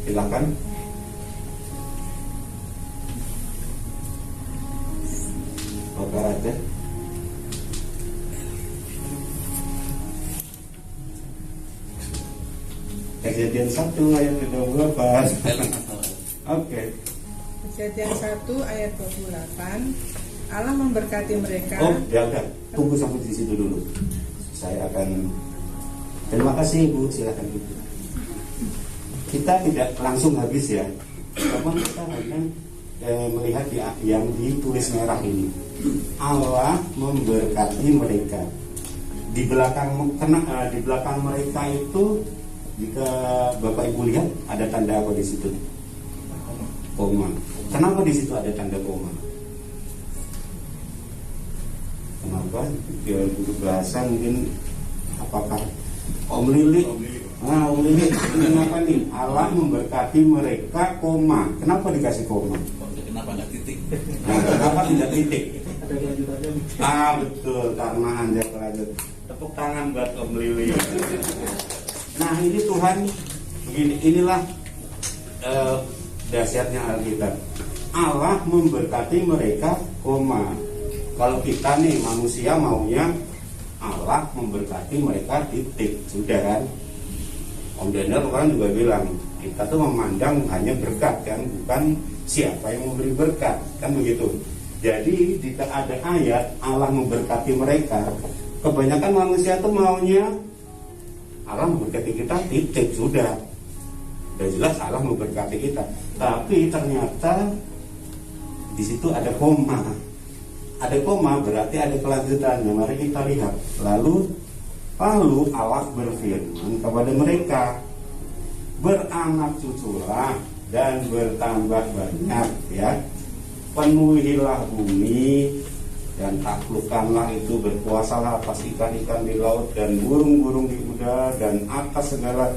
Silakan. Bapak ada. Kejadian 1 ayat ke-28. Oke. Kejadian 1 ayat 28. Allah memberkati mereka. Oh, ya udah. Tunggu sampai di situ dulu. Saya akan. Terima kasih Ibu, silakan Ibu. Kita tidak langsung habis ya. Namun kita hanya melihat yang ditulis merah ini. Allah memberkati mereka. Di belakang mereka itu, jika Bapak Ibu lihat, ada tanda apa di situ? Koma. Kenapa di situ ada tanda koma? Kenapa? Biar guru bahasa mungkin apakah Om Lili? Nah, Om Lili, kenapa nih? Allah memberkati mereka, koma. Kenapa dikasih koma? Kenapa nggak titik? Nah, kenapa tidak titik? Betul, karena Anda lanjut. Tepuk tangan buat Om Lili. Nah, ini Tuhan begini, inilah dahsyatnya Alkitab. Allah memberkati mereka, koma. Kalau kita nih manusia maunya Allah memberkati mereka, titik. Sudah kan? Om Daniel kan juga bilang, kita tuh memandang hanya berkat kan, bukan siapa yang memberi berkat, kan begitu. Jadi jika ada ayat Allah memberkati mereka, kebanyakan manusia tuh maunya Allah memberkati kita, titik, sudah jelas Allah memberkati kita. Tapi ternyata di situ ada koma. Ada koma berarti ada kelanjutannya. Mari kita lihat. Lalu Allah berfirman kepada mereka, beranak cuculah dan bertambah banyak, ya. Penuhilah bumi dan taklukkanlah itu, berkuasalah atas ikan-ikan di laut dan burung-burung di udara dan atas segala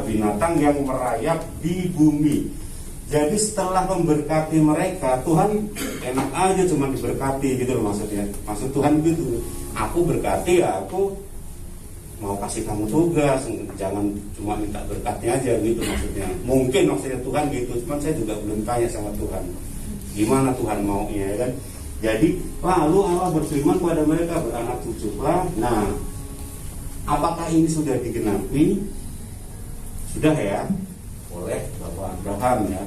binatang yang merayap di bumi. Jadi setelah memberkati mereka, Tuhan enak aja cuma diberkati gitu loh maksudnya. Maksud Tuhan gitu, aku berkati ya, aku mau kasih kamu tugas, jangan cuma minta berkatnya aja gitu maksudnya. Mungkin maksudnya Tuhan gitu, cuman saya juga belum tanya sama Tuhan gimana Tuhan maunya, ya kan. Jadi lalu Allah berfirman kepada mereka, beranak cuculah. Nah, apakah ini sudah digenapi? Sudah ya, oleh Bapak Abraham, ya.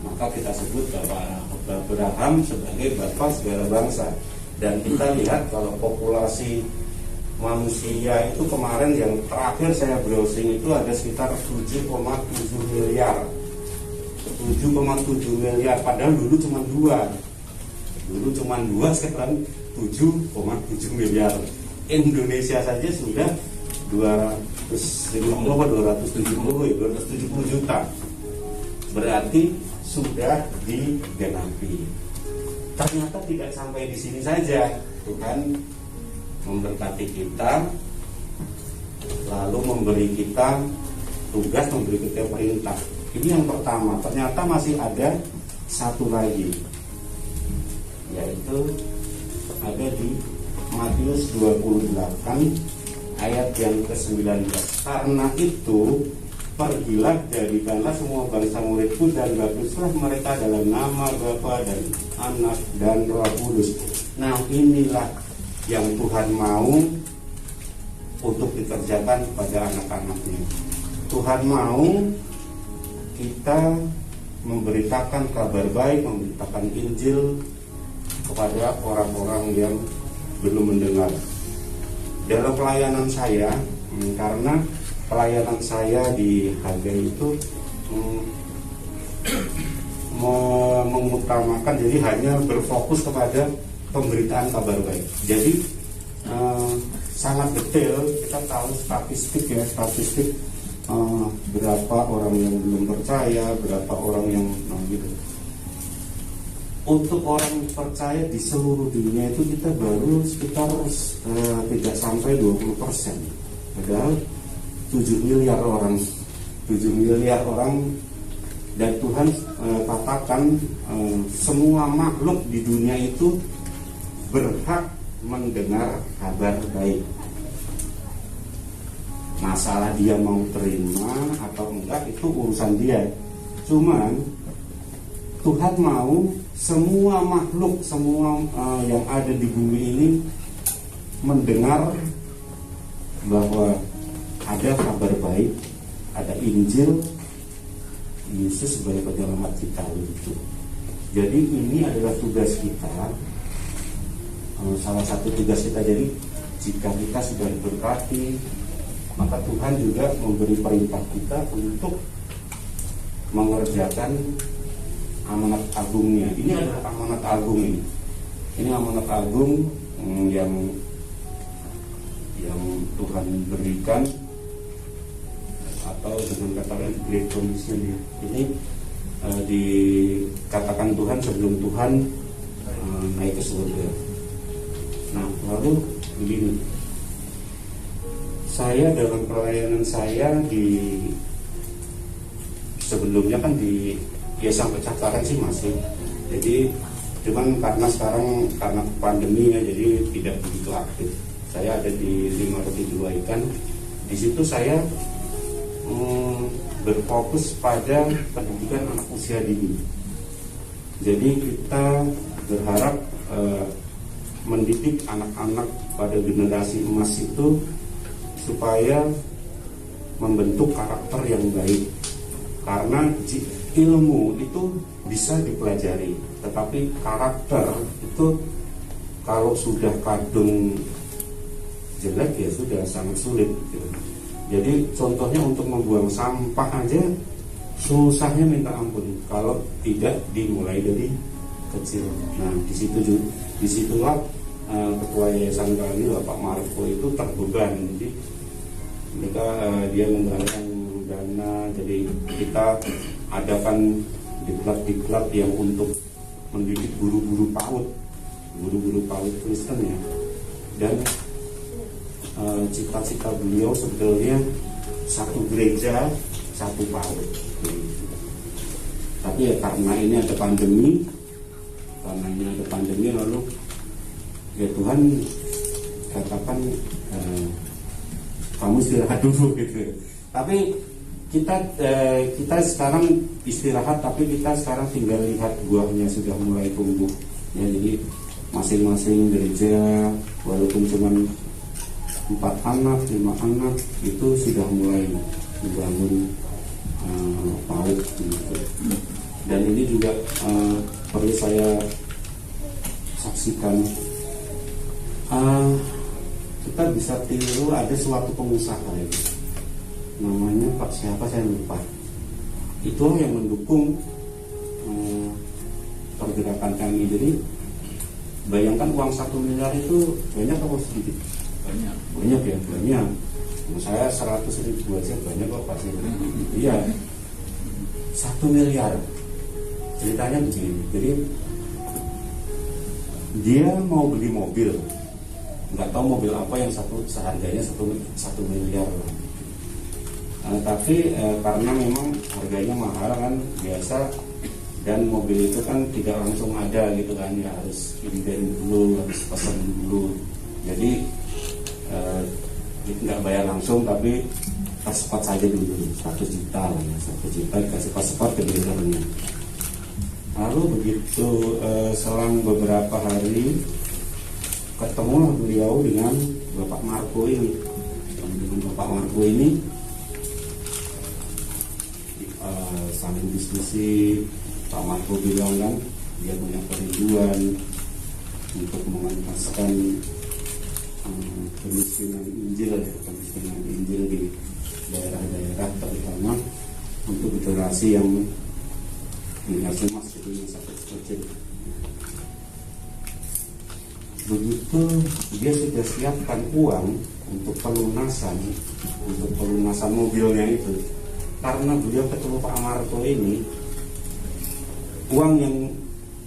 Maka kita sebut Bapak Abraham sebagai Bapak segala bangsa. Dan kita lihat kalau populasi manusia itu kemarin yang terakhir saya browsing itu ada sekitar 7,7 miliar. 7,7 miliar, padahal dulu cuma 2, sekarang 7,7 miliar. Indonesia saja sudah 270 juta. Berarti sudah digenapi. Ternyata tidak sampai di sini saja. Tuhan memberkati kita, lalu memberi kita tugas, memberi kita perintah. Ini yang pertama. Ternyata masih ada satu lagi, yaitu ada di Matius 28 ayat yang ke-19. Karena itu pergilah, jadikanlah semua bangsa muridku dan baptislah mereka dalam nama Bapa dan Anak dan Roh Kudus. Nah, inilah yang Tuhan mau untuk dikerjakan pada anak-anaknya. Tuhan mau kita memberitakan kabar baik, memberitakan Injil kepada orang-orang yang belum mendengar. Dalam pelayanan saya, karena pelayanan saya di Hagai itu mengutamakan, jadi hanya berfokus kepada pemberitaan kabar baik. Jadi sangat detail, kita tahu statistik berapa orang yang belum percaya, berapa orang yang gitu. Untuk orang percaya di seluruh dunia itu kita baru sekitar tidak sampai 20%. Padahal 7 miliar orang, dan Tuhan katakan semua makhluk di dunia itu berhak mendengar kabar baik. Masalah dia mau terima atau enggak itu urusan dia. Cuman Tuhan mau semua makhluk, semua yang ada di bumi ini mendengar bahwa ada kabar baik, ada Injil, Yesus sebagai penyelamat kita itu. Jadi ini adalah tugas kita, salah satu tugas kita. Jadi jika kita sudah diberkati, maka Tuhan juga memberi perintah kita untuk mengerjakan amanat agungnya. Ini adalah amanat agung ini. Ini amanat agung yang Tuhan berikan, atau dengan kata lain Great Commission. Ini dikatakan Tuhan sebelum Tuhan naik ke surga. Nah, lalu begini, saya dalam pelayanan saya sebelumnya kan sampai sekarang sih masih. Jadi cuman karena sekarang karena pandemi ya, jadi tidak begitu aktif. Saya ada di 5 Roti 2 Ikan. Di situ saya berfokus pada pendidikan anak usia dini. Jadi kita berharap mendidik anak-anak pada generasi emas itu supaya membentuk karakter yang baik. Karena ilmu itu bisa dipelajari. tetapi karakter itu kalau sudah kadung jelek ya sudah sangat sulit gitu. Jadi contohnya untuk membuang sampah aja susahnya minta ampun kalau tidak dimulai dari kecil. Nah disitulah ketua yayasan kami Bapak Marco itu terbeban. Jadi mereka dia menggunakan dana, jadi kita adakan diklat yang untuk mendidik guru-guru PAUD Kristen ya. Dan cita-cita beliau sebetulnya satu gereja, satu PAUD. Tapi ya karena ini ada pandemi, lalu ya Tuhan katakan kamu istirahat dulu gitu. Tapi kita sekarang istirahat, tapi kita sekarang tinggal lihat buahnya sudah mulai tumbuh. Ya, jadi masing-masing gereja walaupun cuma 4 anak, 5 anak itu sudah mulai membangun PAUD gitu. Dan ini juga perlu saya saksikan. Kita bisa tiru ada suatu pengusaha itu, namanya Pak siapa saya lupa. Itu yang mendukung pergerakan kami. Jadi bayangkan uang 1 miliar itu banyak atau sedikit? Banyak ya, banyak. Saya 100.000 aja banyak kok pasti. Iya, 1 miliar. Ceritanya begini. Jadi dia mau beli mobil, nggak tahu mobil apa yang seharganya 1 miliar. Tapi karena memang harganya mahal kan biasa, dan mobil itu kan tidak langsung ada gitu kan, ya harus invent dulu, harus pesan dulu. Jadi nggak bayar langsung, tapi pasport saja dulu 100 juta lah ya, 1 juta dikasih pasport ke dealernya. Lalu begitu selang beberapa hari ketemulah beliau dengan Bapak Marco ini. Dengan Bapak Marco ini saling diskusi. Pak Marco bilang kan dia punya kerinduan untuk mengentaskan kemiskinan Injil di daerah-daerah, terutama untuk generasi yang masih sakit kecil. Begitu dia sudah siapkan uang untuk pelunasan mobilnya itu, karena beliau ketemu Pak Marco ini, uang yang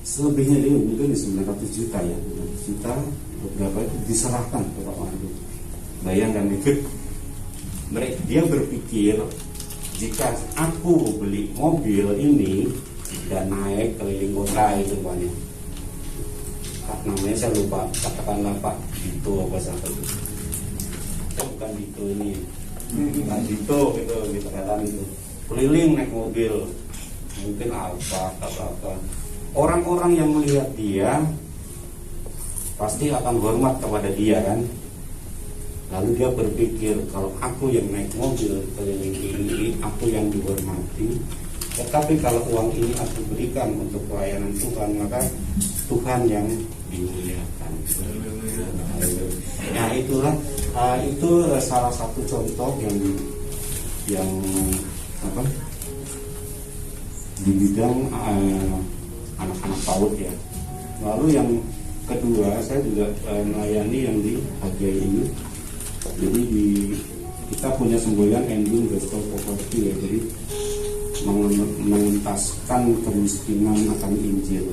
selebihnya ini mungkin 900 juta ya, 900 juta beberapa itu diserahkan ke Pak Marco. Bayangkan itu, dia berpikir jika aku beli mobil ini dan naik keliling kota itu banyak, namanya saya lupa, katakanlah Pak Dito apa siapa itu, bukan Dito ini, Pak Dito gitu katakan itu, keliling naik mobil, mungkin apa. Orang-orang yang melihat dia pasti akan hormat kepada dia kan. Lalu dia berpikir, kalau aku yang naik mobil keliling ini, aku yang dihormati. Tetapi kalau uang ini aku berikan untuk pelayanan Tuhan, maka Tuhan yang dimuliakan. Nah itulah itu salah satu contoh yang apa di bidang anak-anak PAUD ya. Lalu yang kedua, saya juga melayani yang di HGI. Jadi kita punya semboyan Ending Gospel Poverty ya. Jadi mengentaskan kemiskinan akan Injil.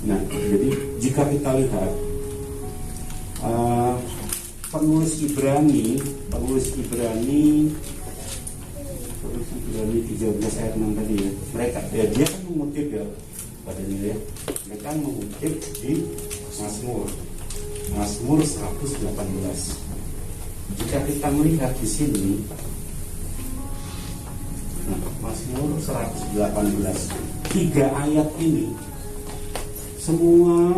Nah, jadi jika kita lihat penulis Ibrani 13 ayat 6 tadi ya, mereka ya, dia kan mengutip ya pada nilai, mereka mengutip di Mazmur 118. Jika kita melihat di sini, Mazmur 118, 3 ayat ini semua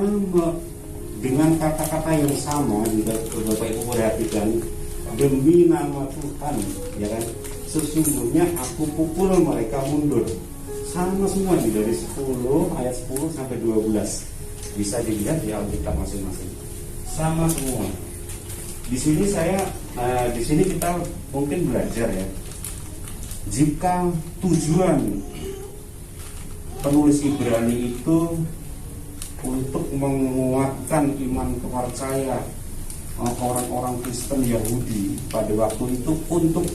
dengan kata-kata yang sama. Jika Bapak Ibu perhatikan, demi nama Tuhan, ya kan, sesungguhnya aku pukul mereka mundur sama semua nih, dari 10 ayat 10 sampai 12. Bisa dilihat di Alkitab masing-masing. Sama semua. Di sini kita mungkin belajar ya. Jika tujuan penulis Ibrani itu untuk menguatkan iman kepercayaan orang-orang Kristen Yahudi pada waktu itu untuk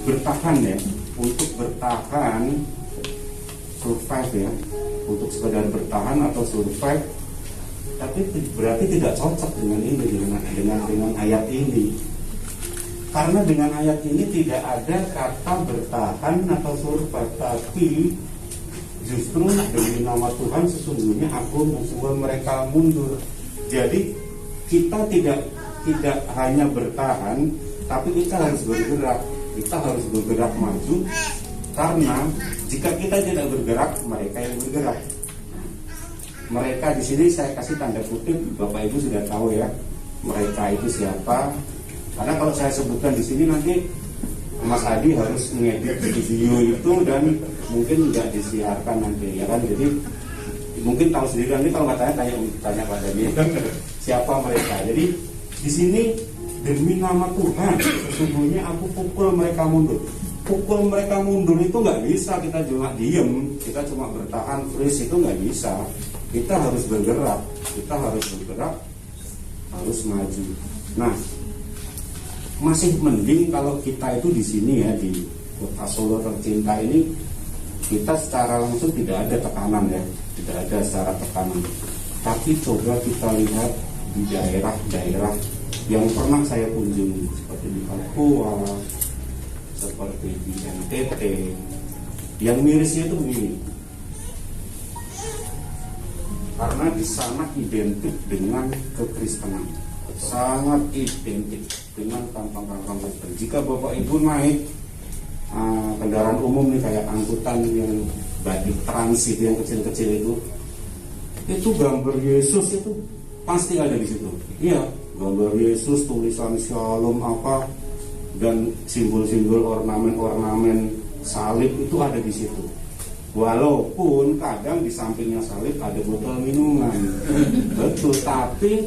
bertahan ya, untuk bertahan, survive ya, untuk sekedar bertahan atau survive, tapi berarti tidak cocok dengan ini, dengan ayat ini. Karena dengan ayat ini tidak ada kata bertahan atau survive, tapi justru demi nama Tuhan sesungguhnya aku membuat mereka mundur. Jadi kita tidak hanya bertahan, tapi kita harus bergerak. Kita harus bergerak maju, karena jika kita tidak bergerak, mereka yang bergerak. Mereka di sini saya kasih tanda kutip, Bapak Ibu sudah tahu ya, mereka itu siapa. Karena kalau saya sebutkan di sini nanti Mas Adi harus ngedit video itu dan mungkin nggak disiarkan nanti ya kan. Jadi mungkin tahu sendiri nanti, kalau nggak tanya pada dia siapa mereka. Jadi di sini demi nama Tuhan sesungguhnya aku pukul mereka mundur. Pukul mereka mundur itu nggak bisa kita cuma diem, kita cuma bertahan freeze, itu nggak bisa. Kita harus bergerak, harus maju. Nah, masih mending kalau kita itu di sini ya, di Kota Solo tercinta ini, kita secara langsung tidak ada tekanan ya, tidak ada secara tekanan. Tapi coba kita lihat di daerah-daerah yang pernah saya kunjungi, seperti di Papua, seperti di NTT, yang mirisnya itu begini. Karena di sana identik dengan kekristenan, sangat identik dengan kantong-kantong Kristen. Jika Bapak Ibu naik kendaraan umum nih, kayak angkutan yang bagi transit yang kecil-kecil itu gambar Yesus itu pasti ada di situ. Iya, gambar Yesus, tulisan Shalom apa, dan simbol-simbol ornamen salib itu ada di situ. Walaupun kadang di sampingnya salib ada botol minuman, betul. Tapi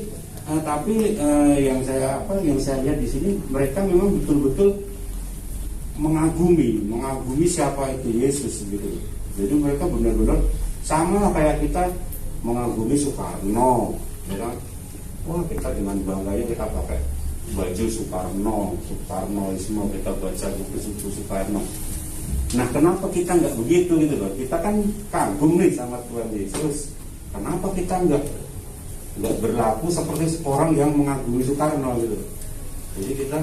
yang saya lihat di sini, mereka memang betul-betul mengagumi siapa itu Yesus gitu. Jadi mereka benar-benar sama kayak kita mengagumi Soekarno, ya kan? Wah, kita dengan bangganya kita pakai baju Soekarnoisme, kita baca buku Soekarno. Nah, kenapa kita nggak begitu gitu loh? Kita kan kagum nih sama Tuhan Yesus. Kenapa kita nggak berlaku seperti orang yang mengagumi Soekarno gitu? Jadi kita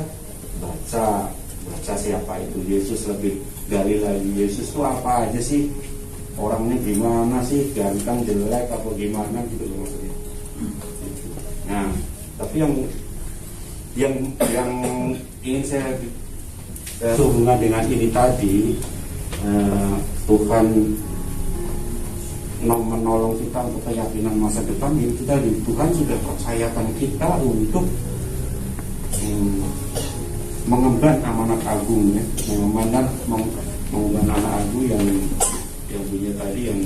baca siapa itu Yesus, lebih gali lagi Yesus itu apa aja sih, orangnya gimana sih, ganteng, jelek, apa gimana gitu loh maksudnya. Nah, tapi yang ingin saya hubungan dengan ini tadi, Tuhan menolong kita untuk keyakinan masa depan. Itu tadi Tuhan sudah percayakan kita untuk mengemban amanat agung ya, mengemban amanat agung yang bunyi tadi, yang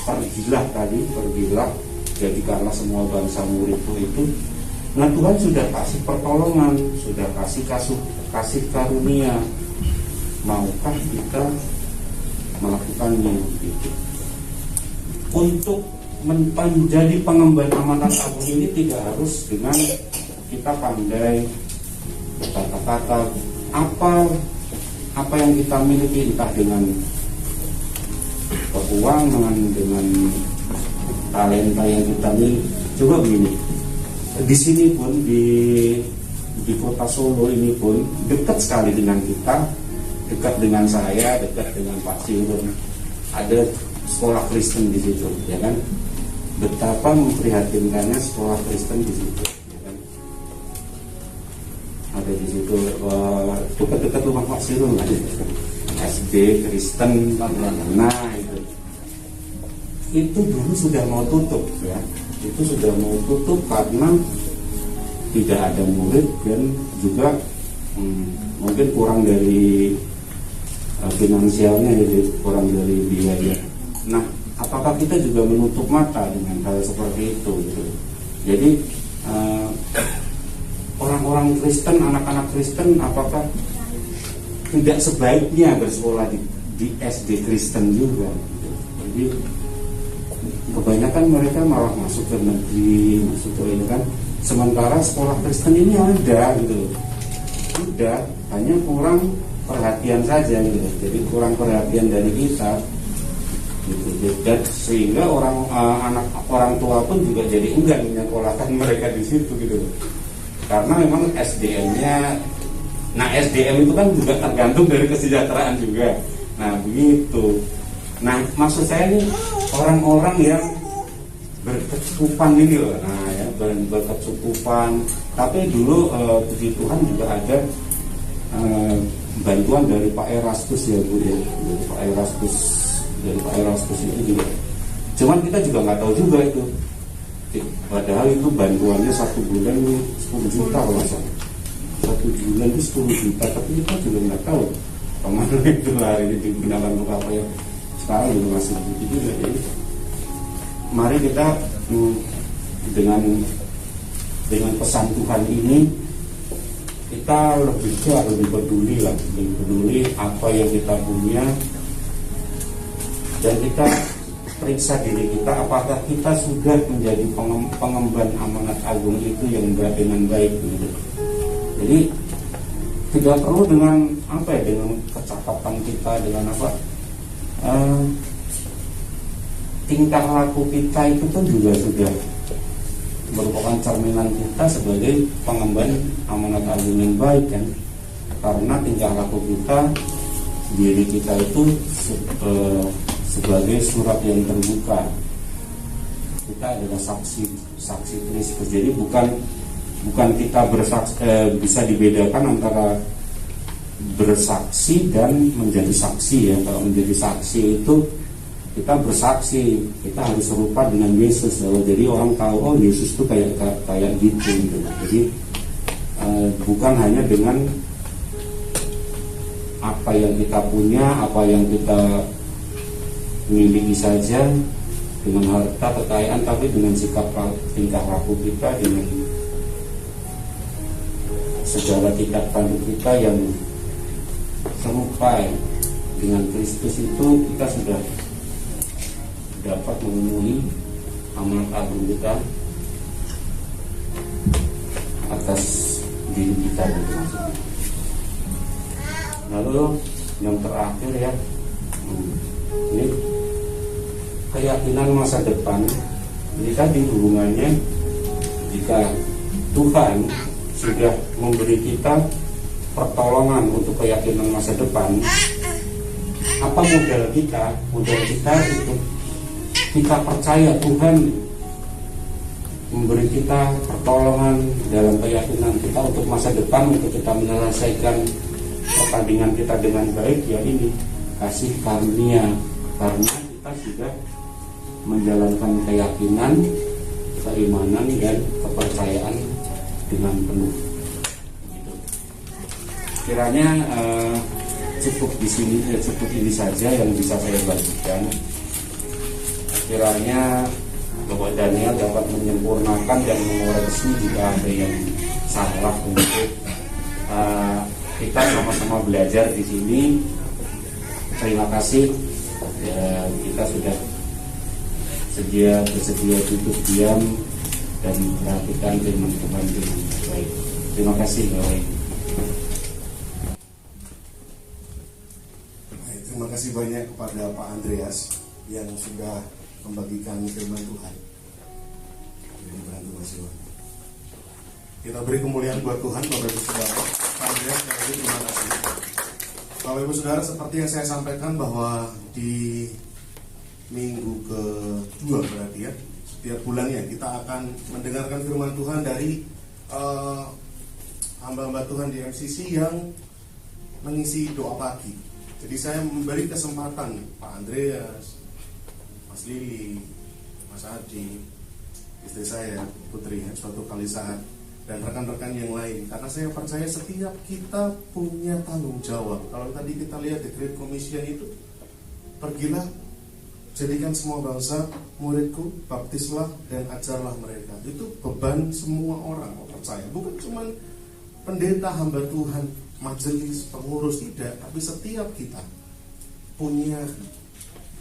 pergilah jadikanlah semua bangsa muridku itu. Nah, Tuhan sudah kasih pertolongan, sudah kasih karunia. Maukah kita melakukannya gitu? Untuk menjadi pengemban amanat agung ini tidak harus dengan kita pandai berkata-kata, apa yang kita miliki, entah dengan keuangan, dengan talenta yang kita miliki. Coba begini, di sini pun di Kota Solo ini pun dekat sekali dengan kita, dekat dengan saya, dekat dengan Pak Siurun. Ada sekolah Kristen di situ, ya kan? Betapa memprihatinkannya sekolah Kristen di situ, ya kan? Ada di situ dekat-dekat rumah Pak Siurun lah, SD Kristen. Nah, itu dulu sudah mau tutup ya. Itu sudah mau tutup karena tidak ada murid dan juga mungkin kurang dari finansialnya jadi kurang dari biaya. Nah, apakah kita juga menutup mata dengan hal seperti itu gitu? Jadi orang-orang Kristen, anak-anak Kristen, apakah tidak sebaiknya bersekolah di SD Kristen juga gitu? Jadi kebanyakan mereka malah masuk ke negeri, masuk ke ini kan, sementara sekolah Kristen ini ada gitu. Udah, hanya kurang perhatian saja gitu. Jadi kurang perhatian dari kita gitu. Dan sehingga orang tua pun juga jadi enggan menyekolahkan mereka di situ gitu. Karena memang SDM-nya, nah SDM itu kan juga tergantung dari kesejahteraan juga. Nah begitu. Nah maksud saya ini orang-orang yang berkecukupan ini loh. Nah ya, berkecukupan. Tapi dulu puji Tuhan juga ada bantuan dari Pak Erastus ya Bu ya, dari Pak Erastus itu juga. Cuman kita juga nggak tahu juga itu. Padahal itu bantuannya 1 bulan 10 juta kalau nggak salah. 1 bulan itu 10 juta, tapi kita juga nggak tahu kemana itu hari ini digunakan untuk apa ya. Sekarang juga masih begitu juga. Jadi mari kita dengan pesan Tuhan ini kita lebih peduli apa yang kita punya, dan kita periksa diri kita apakah kita sudah menjadi pengemban amanat agung itu yang dengan baik gitu. Jadi tidak perlu dengan dengan kecakapan kita, dengan tingkah laku kita itu kan juga sudah merupakan cerminan kita sebagai pengemban amanat agung yang baik kan. Karena tingkah laku kita, diri kita itu sebagai surat yang terbuka. Kita adalah saksi Kristus. Jadi bukan kita bisa dibedakan antara bersaksi dan menjadi saksi ya. Kalau menjadi saksi itu kita bersaksi, kita harus serupa dengan Yesus. Jadi orang tahu oh Yesus itu kayak gitu. Jadi bukan hanya dengan apa yang kita punya, apa yang kita miliki saja, dengan harta kekayaan, tapi dengan sikap tingkah laku kita, dengan segala tingkah tanduk kita yang serupa dengan Kristus, itu kita sudah dapat memenuhi amanat agung kita atas diri kita gitu maksudnya. Lalu yang terakhir ya, ini keyakinan masa depan. Ini tadi hubungannya, jika Tuhan sudah memberi kita pertolongan untuk keyakinan masa depan, apa modal kita? Modal kita itu kita percaya Tuhan memberi kita pertolongan dalam keyakinan kita untuk masa depan, untuk kita menyelesaikan pertandingan kita dengan baik. Ya ini kasih karunia, karena kita sudah menjalankan keyakinan, keimanan dan kepercayaan dengan penuh. Kiranya cukup ini saja yang bisa saya bagikan. Kiranya Bapak Daniel dapat menyempurnakan dan mengoreksi jika ada yang salah untuk kita sama-sama belajar di sini. Terima kasih ya, kita sudah bersedia duduk diam dan memperhatikan firman Tuhan dengan baik. Terima kasih Bapak Ibu. Terima kasih banyak kepada Pak Andreas yang sudah membagikan firman Tuhan. Ini berarti masih kita beri kemuliaan buat Tuhan, Bapak Ibu Saudara. Pak Andreas, sekali lagi terima kasih. Bapak Ibu Saudara, seperti yang saya sampaikan bahwa di minggu ke-2 berarti ya, setiap bulannya kita akan mendengarkan firman Tuhan dari hamba-hamba Tuhan di MCC yang mengisi doa pagi. Jadi saya memberi kesempatan Pak Andreas, Mas Lili, Mas Adi, istri saya Putri, suatu kali saat dan rekan-rekan yang lain, karena saya percaya setiap kita punya tanggung jawab. Kalau tadi kita lihat di Great Commission itu, pergilah jadikan semua bangsa muridku, baptislah dan ajarlah mereka. Itu beban semua orang percaya, bukan cuma pendeta, hamba Tuhan, majelis, pengurus, tidak, tapi setiap kita punya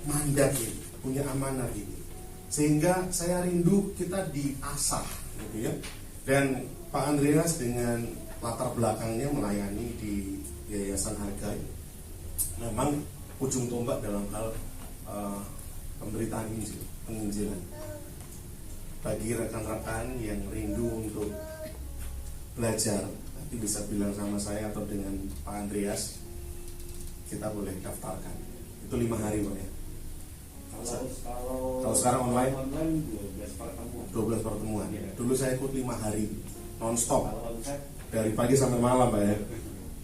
mandat ini, punya amanah ini. Sehingga saya rindu kita diasah, gitu ya. Dan Pak Andreas dengan latar belakangnya melayani di Yayasan Hagai, memang ujung tombak dalam hal pemberitaan Injil, penginjilan. Bagi rekan-rekan yang rindu untuk belajar, nanti bisa bilang sama saya atau dengan Pak Andreas, kita boleh daftarkan. Itu 5 hari Pak ya. Kalau sekarang online 12 pertemuan. Dulu saya ikut 5 hari non-stop, dari pagi sampai malam Pak ya,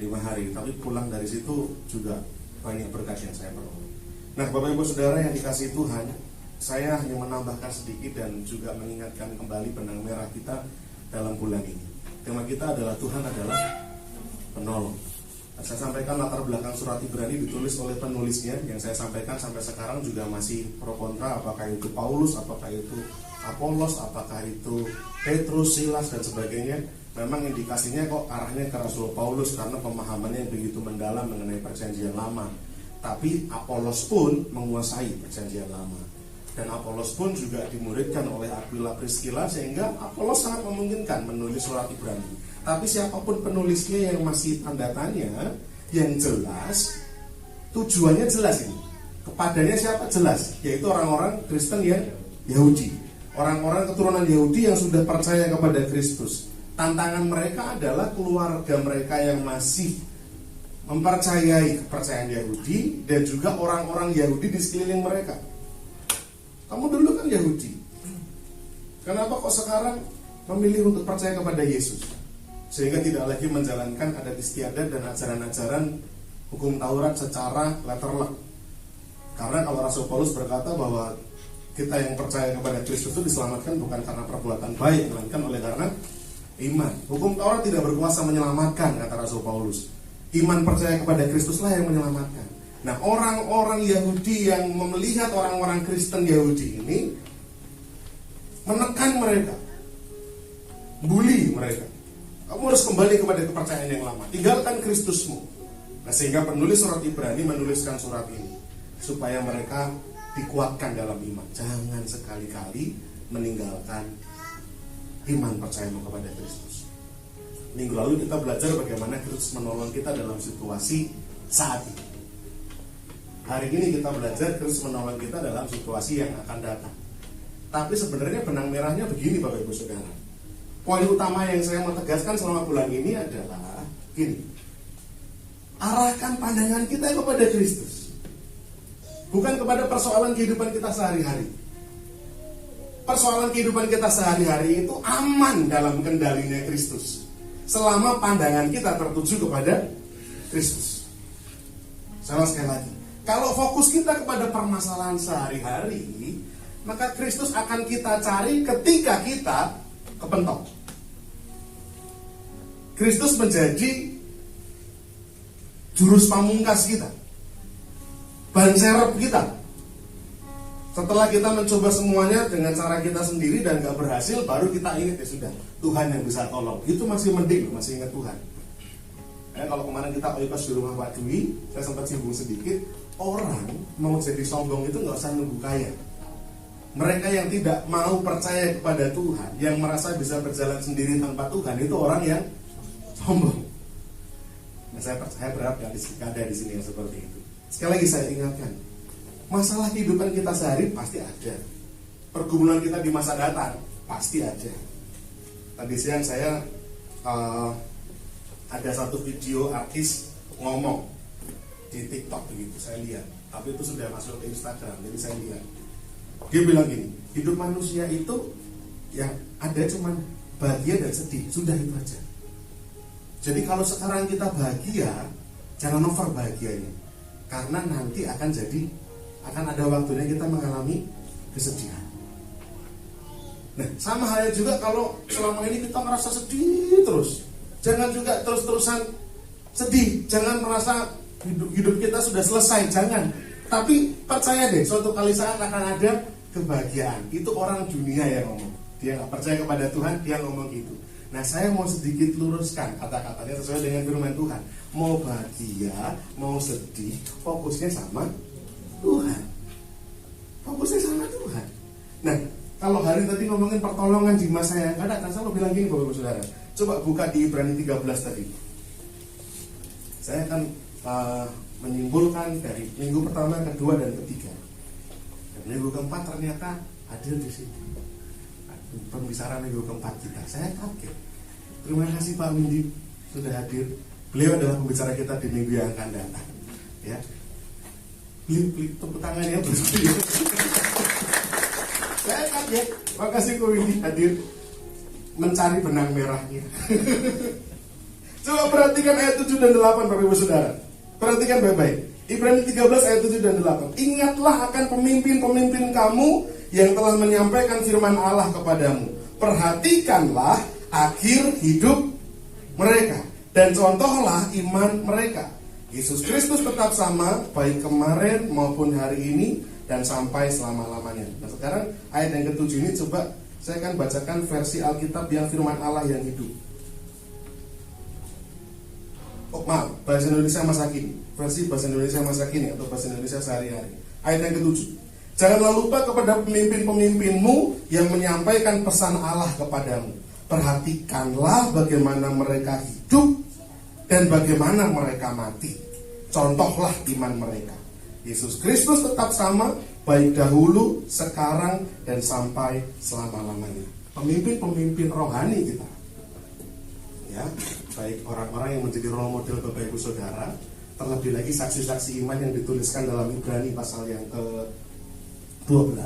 5 hari. Tapi pulang dari situ juga banyak berkat yang saya peroleh. Nah Bapak Ibu Saudara yang dikasihi Tuhan, saya hanya menambahkan sedikit dan juga mengingatkan kembali benang merah kita dalam bulan ini. Tema kita adalah Tuhan adalah penolong. Saya sampaikan latar belakang surat Ibrani ditulis oleh penulisnya, yang saya sampaikan sampai sekarang juga masih pro kontra, apakah itu Paulus, apakah itu Apolos, apakah itu Petrus, Silas dan sebagainya. Memang indikasinya kok arahnya ke Rasul Paulus karena pemahamannya yang begitu mendalam mengenai perjanjian lama. Tapi Apolos pun menguasai perjanjian lama, dan Apolos pun juga dimuridkan oleh Aquila Priscilla, sehingga Apolos sangat memungkinkan menulis surat Ibrani. Tapi siapapun penulisnya yang masih tanda tanya, yang jelas tujuannya jelas ini. Kepadanya siapa? Jelas, yaitu orang-orang Kristen yang Yahudi, orang-orang keturunan Yahudi yang sudah percaya kepada Kristus. Tantangan mereka adalah keluarga mereka yang masih mempercayai kepercayaan Yahudi, dan juga orang-orang Yahudi di sekeliling mereka. Kamu dulu kan Yahudi, kenapa kok sekarang memilih untuk percaya kepada Yesus? Sehingga tidak lagi menjalankan adat istiadat dan ajaran-ajaran hukum Taurat secara letterlock. Karena kalau Rasul Paulus berkata bahwa kita yang percaya kepada Kristus itu diselamatkan bukan karena perbuatan baik, melainkan oleh karena iman. Hukum Taurat tidak berkuasa menyelamatkan, kata Rasul Paulus. Iman percaya kepada Kristuslah yang menyelamatkan. Nah, orang-orang Yahudi yang melihat orang-orang Kristen Yahudi ini menekan mereka, bully mereka. Kamu harus kembali kepada kepercayaan yang lama, tinggalkan Kristusmu. Nah, sehingga penulis surat Ibrani menuliskan surat ini supaya mereka dikuatkan dalam iman. Jangan sekali-kali meninggalkan iman percayamu kepada Kristus. Minggu lalu kita belajar bagaimana Kristus menolong kita dalam situasi saat ini. Hari ini kita belajar Kristus menolong kita dalam situasi yang akan datang. Tapi sebenarnya benang merahnya begini Bapak Ibu Saudara. Poin utama yang saya mau tegaskan selama bulan ini adalah gini. Arahkan pandangan kita kepada Kristus, bukan kepada persoalan kehidupan kita sehari-hari. Persoalan kehidupan kita sehari-hari itu aman dalam kendalinya Kristus, selama pandangan kita tertuju kepada Kristus. Saya sekali lagi, kalau fokus kita kepada permasalahan sehari-hari, maka Kristus akan kita cari ketika kita kepentok. Kristus menjadi jurus pamungkas kita, ban serep kita. Setelah kita mencoba semuanya dengan cara kita sendiri dan gak berhasil, baru kita ingat ya sudah, Tuhan yang bisa tolong. Itu masih mending, masih ingat Tuhan. Kalau kemarin kita oikos di rumah Pak Dwi, saya sempat singgung sedikit. Orang mau jadi sombong itu gak usah nunggu kaya. Mereka yang tidak mau percaya kepada Tuhan, yang merasa bisa berjalan sendiri tanpa Tuhan, itu orang yang sombong. Nah, saya berharap gak ada di sini yang seperti itu. Sekali lagi saya ingatkan, masalah kehidupan kita sehari pasti ada. Pergumulan kita di masa datang pasti ada. Tadi siang saya ada satu video artis ngomong di TikTok begitu, saya lihat. Tapi itu sudah masuk ke Instagram, jadi saya lihat. Dia bilang gini, hidup manusia itu yang ada cuman bahagia dan sedih, sudah itu aja. Jadi kalau sekarang kita bahagia, jangan over bahagianya, karena nanti akan ada waktunya kita mengalami kesedihan. Nah, sama halnya juga kalau selama ini kita merasa sedih terus. Jangan juga terus-terusan sedih. Jangan merasa hidup kita sudah selesai. Jangan. Tapi percaya deh, suatu kali saat akan ada kebahagiaan. Itu orang dunia yang ngomong. Dia nggak percaya kepada Tuhan, dia ngomong gitu. Nah, saya mau sedikit luruskan kata-katanya sesuai dengan firman Tuhan. Mau bahagia, mau sedih, fokusnya sama Tuhan. Fokusnya sama Tuhan. Nah, kalau hari tadi ngomongin pertolongan di masa yang akan datang, saya mau bilang gini Bapak Ibu Saudara. Coba buka di Ibrani 13 tadi. Saya akan menyimpulkan dari minggu pertama, kedua, dan ketiga. Dan minggu keempat ternyata hadir di sini. Pembicaraan minggu keempat kita. Saya kaget. Terima kasih Pak Windy sudah hadir. Beliau adalah pembicara kita di minggu yang akan datang. Ya, beli tepuk tangan ya. Saya kaget. Makasih Pak Windy hadir mencari benang merahnya. Coba perhatikan ayat 7 dan 8 Bapak Ibu Saudara. Perhatikan baik-baik. Ibrani 13 ayat 7 dan 8. Ingatlah akan pemimpin-pemimpin kamu yang telah menyampaikan firman Allah kepadamu. Perhatikanlah akhir hidup mereka dan contohlah iman mereka. Yesus Kristus tetap sama baik kemarin maupun hari ini dan sampai selama-lamanya. Nah, sekarang ayat yang ke-7 ini coba saya akan bacakan versi Alkitab yang firman Allah yang hidup. Oh, maaf, bahasa Indonesia masa kini. Versi bahasa Indonesia masa kini atau bahasa Indonesia sehari-hari. Ayat yang ke-7. Janganlah lupa kepada pemimpin-pemimpinmu yang menyampaikan pesan Allah kepadamu. Perhatikanlah bagaimana mereka hidup dan bagaimana mereka mati. Contohlah iman mereka. Yesus Kristus tetap sama baik dahulu, sekarang, dan sampai selama-lamanya. Pemimpin-pemimpin rohani kita, ya, baik orang-orang yang menjadi role model Bapak Ibu Saudara, terlebih lagi saksi-saksi iman yang dituliskan dalam Ibrani pasal yang ke-12,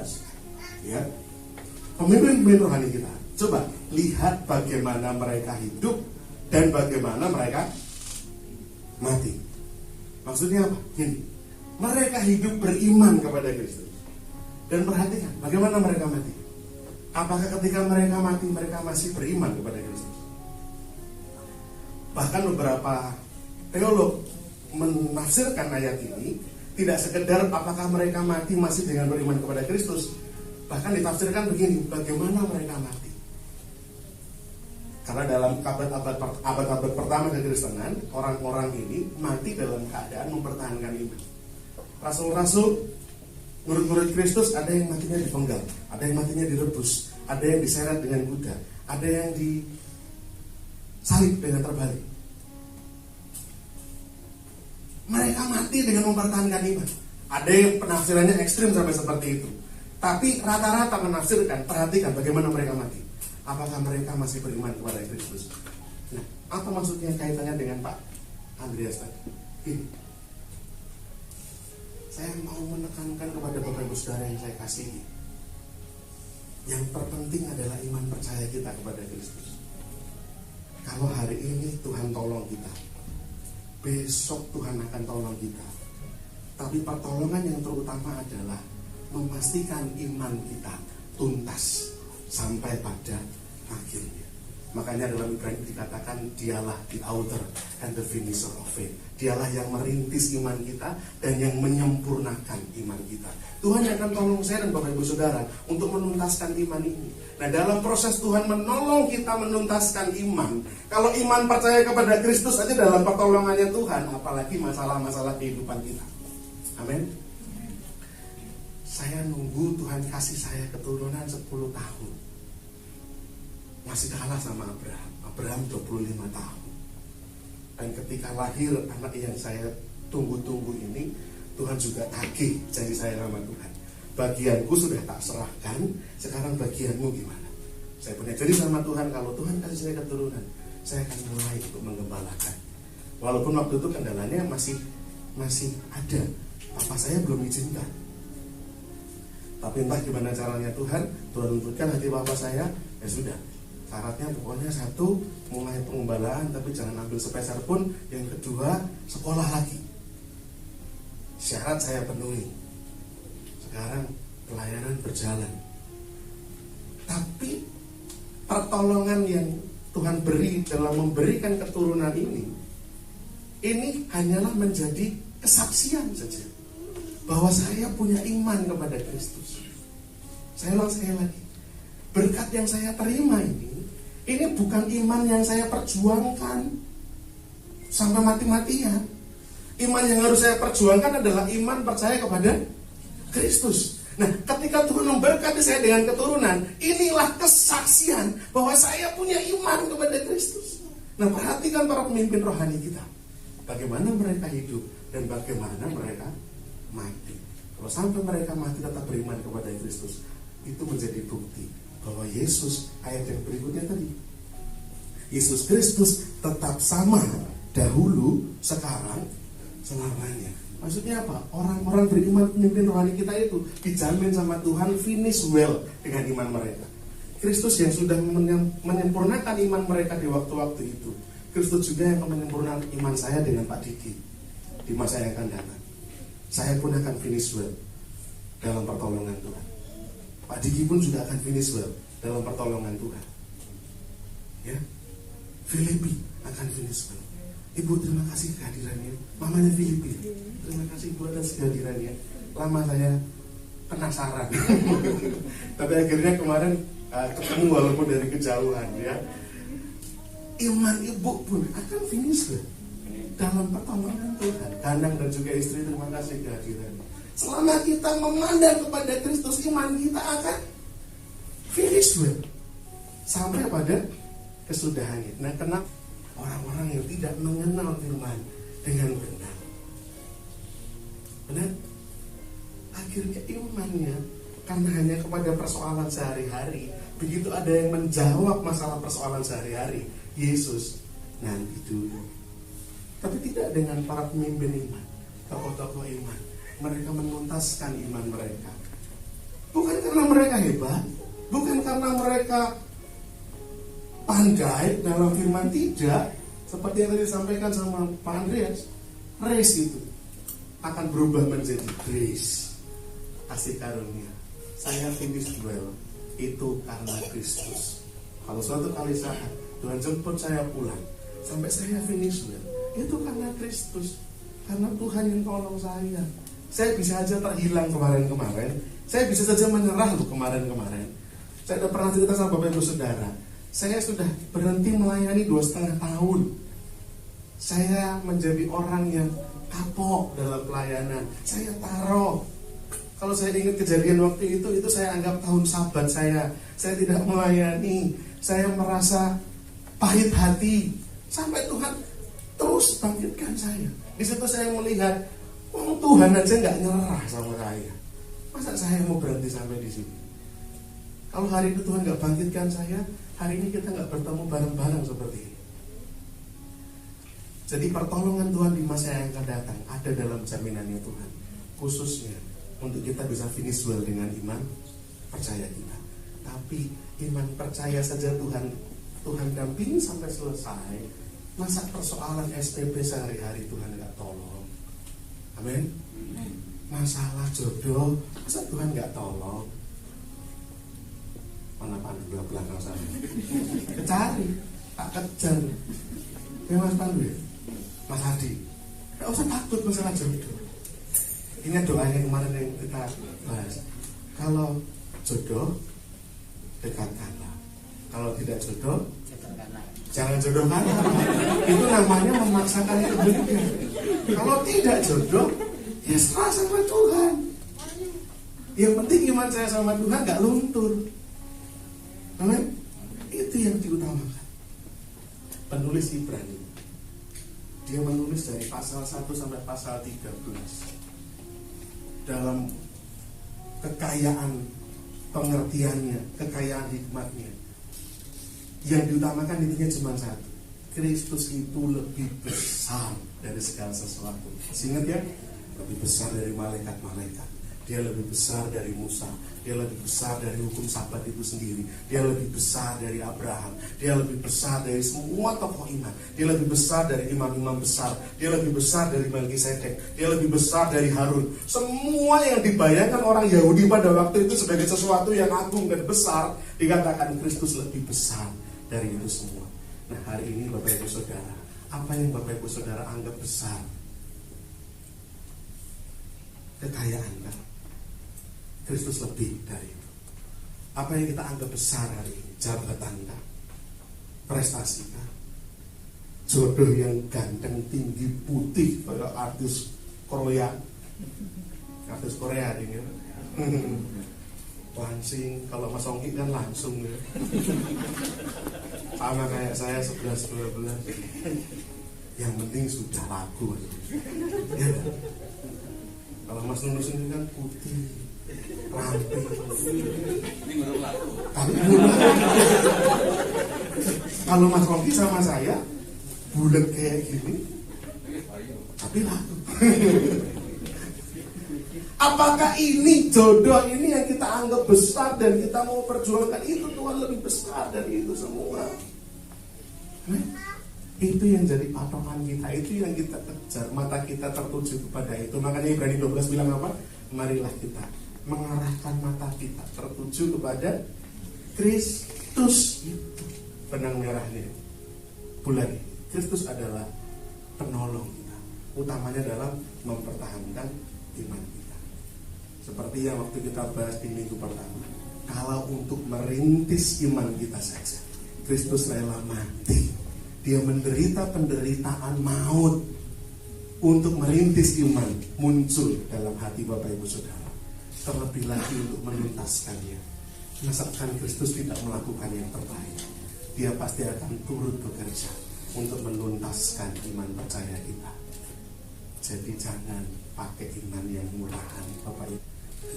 ya, pemimpin-pemimpin rohani kita. Coba lihat bagaimana mereka hidup dan bagaimana mereka mati. Maksudnya apa? Gini, mereka hidup beriman kepada Kristus. Dan perhatikan bagaimana mereka mati. Apakah ketika mereka mati mereka masih beriman kepada Kristus? Bahkan beberapa teolog menafsirkan ayat ini tidak sekedar apakah mereka mati masih dengan beriman kepada Kristus. Bahkan ditafsirkan begini, bagaimana mereka mati. Karena dalam abad-abad pertama kekristenan, orang-orang ini mati dalam keadaan mempertahankan iman. Rasul-rasul, murid-murid Kristus, ada yang matinya dipenggal, ada yang matinya direbus, ada yang diseret dengan kuda, ada yang disalib dengan terbalik. Mereka mati dengan mempertahankan iman. Ada yang penafsirannya ekstrim sampai seperti itu. Tapi rata-rata menafsirkan, perhatikan bagaimana mereka mati. Apakah mereka masih beriman kepada Kristus? Nah, apa maksudnya kaitannya dengan Pak Andreas tadi? Ini, saya mau menekankan kepada Bapak Ibu Saudara yang saya kasihi. Yang terpenting adalah iman percaya kita kepada Kristus. Kalau hari ini Tuhan tolong kita, besok Tuhan akan tolong kita. Tapi pertolongan yang terutama adalah memastikan iman kita tuntas sampai pada akhirnya. Makanya dalam Ibrani dikatakan dialah the author and the finisher of faith. Dialah yang merintis iman kita dan yang menyempurnakan iman kita. Tuhan yang akan tolong saya dan Bapak Ibu Saudara untuk menuntaskan iman ini. Nah, dalam proses Tuhan menolong kita menuntaskan iman. Kalau iman percaya kepada Kristus aja dalam pertolongannya Tuhan, apalagi masalah-masalah kehidupan kita. Amin. Saya nunggu Tuhan kasih saya keturunan 10 tahun. Masih kalah sama Abraham. Abraham 25 tahun. Dan ketika lahir anak yang saya tunggu-tunggu ini, Tuhan juga tagih janji saya sama Tuhan. Bagianku sudah tak serahkan, sekarang bagianmu gimana? Saya punya janji sama Tuhan, kalau Tuhan kasih saya keturunan, saya akan mulai untuk menggembalakan. Walaupun waktu itu kendalanya masih ada. Papa saya belum izinkan. Tapi entah gimana caranya Tuhan lembutkan hati papa saya, ya sudah. Syaratnya pokoknya satu, mulai pengembalaan tapi jangan ambil sepeser pun. Yang kedua, sekolah lagi. Syarat saya penuhi. Sekarang pelayanan berjalan. Tapi pertolongan yang Tuhan beri dalam memberikan keturunan ini hanyalah menjadi kesaksian saja bahwa saya punya iman kepada Kristus. Saya ulang sekali lagi, berkat yang saya terima ini bukan iman yang saya perjuangkan sampai mati-matian. Iman yang harus saya perjuangkan adalah iman percaya kepada Kristus. Nah, ketika Tuhan memberkati saya dengan keturunan, inilah kesaksian bahwa saya punya iman kepada Kristus. Nah, perhatikan para pemimpin rohani kita, bagaimana mereka hidup dan bagaimana mereka mati. Kalau sampai mereka mati tetap beriman kepada Kristus, itu menjadi bukti bahwa Yesus, ayat yang berikutnya tadi, Yesus Kristus tetap sama dahulu, sekarang, selamanya. Maksudnya apa? Orang-orang beriman pemimpin rohani kita itu dijamin sama Tuhan finish well dengan iman mereka. Kristus yang sudah menyempurnakan iman mereka di waktu-waktu itu, Kristus juga yang akan menyempurnakan iman saya dengan Pak Diki di masa yang akan datang. Saya pun akan finish well dalam pertolongan Tuhan. Pak Diki pun juga akan finish well dalam pertolongan Tuhan. Ya, Filipi akan finish well. Ibu, terima kasih kehadirannya. Mamanya Filipi, terima kasih Ibu atas kehadirannya. Lama saya penasaran tapi akhirnya kemarin ketemu walaupun dari kejauhan, ya. Iman ibu pun akan finish dalam pertolongan Tuhan. Kandang dan juga istri, terima kasih kehadirannya. Selama kita memandang kepada Kristus, iman kita akan finish sampai pada kesudahannya. Nah, kenapa orang-orang yang tidak mengenal firman dengan benar, akhirnya imannya karena hanya kepada persoalan sehari-hari, begitu ada yang menjawab masalah persoalan sehari-hari, Yesus nanti dulu. Tapi tidak dengan para pemimpin iman, tokoh-tokoh iman. Mereka menuntaskan iman mereka, bukan karena mereka hebat, bukan karena mereka pandai dalam firman, tidak. Seperti yang tadi disampaikan sama Pak Andreas, race itu akan berubah menjadi grace, kasih karunia. Saya finish well itu karena Kristus. Kalau suatu kali saat Tuhan jemput saya pulang, sampai saya finish well, itu karena Kristus, karena Tuhan yang tolong saya. Saya bisa saja terhilang kemarin-kemarin, saya bisa saja menyerah loh kemarin-kemarin. Saya sudah pernah cerita sama Bapak Ibu Saudara, saya sudah berhenti melayani 2,5 tahun. Saya menjadi orang yang kapok dalam pelayanan. Saya taruh. Kalau saya ingat kejadian waktu itu saya anggap tahun sabat saya. Saya tidak melayani. Saya merasa pahit hati. Sampai Tuhan terus bangkitkan saya. Di situ saya melihat, Tuhan aja nggak nyerah sama saya. Masa saya mau berhenti sampai di sini? Kalau hari itu Tuhan nggak bangkitkan saya, hari ini kita nggak bertemu bareng-bareng seperti ini. Jadi pertolongan Tuhan di masa yang akan datang ada dalam jaminannya Tuhan, khususnya untuk kita bisa finish well dengan iman percaya kita. Tapi iman percaya saja Tuhan dampingi sampai selesai. Masa persoalan SPP sehari-hari Tuhan nggak tolong? Amin. Masalah jodoh, masa Tuhan nggak tolong? Mana Pandu belakang sana? Kecari, tak kejar. Ya Mas Pandu ya? Mas Hadi, gak usah takut masalah jodoh. Ingat doanya kemarin yang kita bahas. Kalau jodoh, dekatkanlah. Kalau tidak jodoh, jangan jodohkan. Itu namanya memaksakan kebaikan. Kalau tidak jodoh, ya serah sama Tuhan. Yang penting iman saya sama Tuhan gak luntur. Amin. Itu yang diutamakan. Penulis Ibrani, dia menulis dari pasal 1 sampai pasal 13 dalam kekayaan pengertiannya, kekayaan hikmatnya. Yang diutamakan intinya cuma satu, Kristus itu lebih besar dari segala sesuatu. Ingat ya, lebih besar dari malaikat-malaikat. Dia lebih besar dari Musa. Dia lebih besar dari hukum Sabat itu sendiri. Dia lebih besar dari Abraham. Dia lebih besar dari semua tokoh iman. Dia lebih besar dari imam-imam besar. Dia lebih besar dari Melkisedek. Dia lebih besar dari Harun. Semua yang dibayangkan orang Yahudi pada waktu itu sebagai sesuatu yang agung dan besar, dikatakan Kristus lebih besar dari itu semua. Nah, hari ini Bapak Ibu Saudara, apa yang Bapak Ibu Saudara anggap besar? Kekayaan kan? Kristus lebih dari itu. Apa yang kita anggap besar hari ini? Jabatan kan? Prestasi kan? Jodoh yang ganteng, tinggi, putih kayak artis Korea. Artis Korea ini. Langsing, kalau Mas Ongki kan langsung ya. Sama kayak saya 11-12. Yang penting sudah laku ya. Kalau Mas Nunus ini kan putih, ramping. Ini belum laku. Tapi belum laku. Kalau Mas Ongki sama saya bulat kayak gini, tapi laku. Apakah ini jodoh ini yang kita anggap besar dan kita mau perjuangkan? Itu Tuhan lebih besar dari itu semua. Itu yang jadi patokan kita, itu yang kita kejar, mata kita tertuju kepada itu. Makanya Ibrani 12 bilang apa? Marilah kita mengarahkan mata kita tertuju kepada Kristus. Itu benang merahnya bulan ini. Kristus adalah penolong kita. Utamanya dalam mempertahankan iman kita. Seperti yang waktu kita bahas di minggu pertama, kalau untuk merintis iman kita saja, Kristus rela mati. Dia menderita penderitaan maut untuk merintis iman muncul dalam hati Bapak Ibu Saudara. Terlebih lagi untuk menuntaskannya. Misalkan Kristus tidak melakukan yang terbaik, Dia pasti akan turut bekerja untuk menuntaskan iman percaya kita. Jadi jangan pakai iman yang murahan, Bapak Ibu.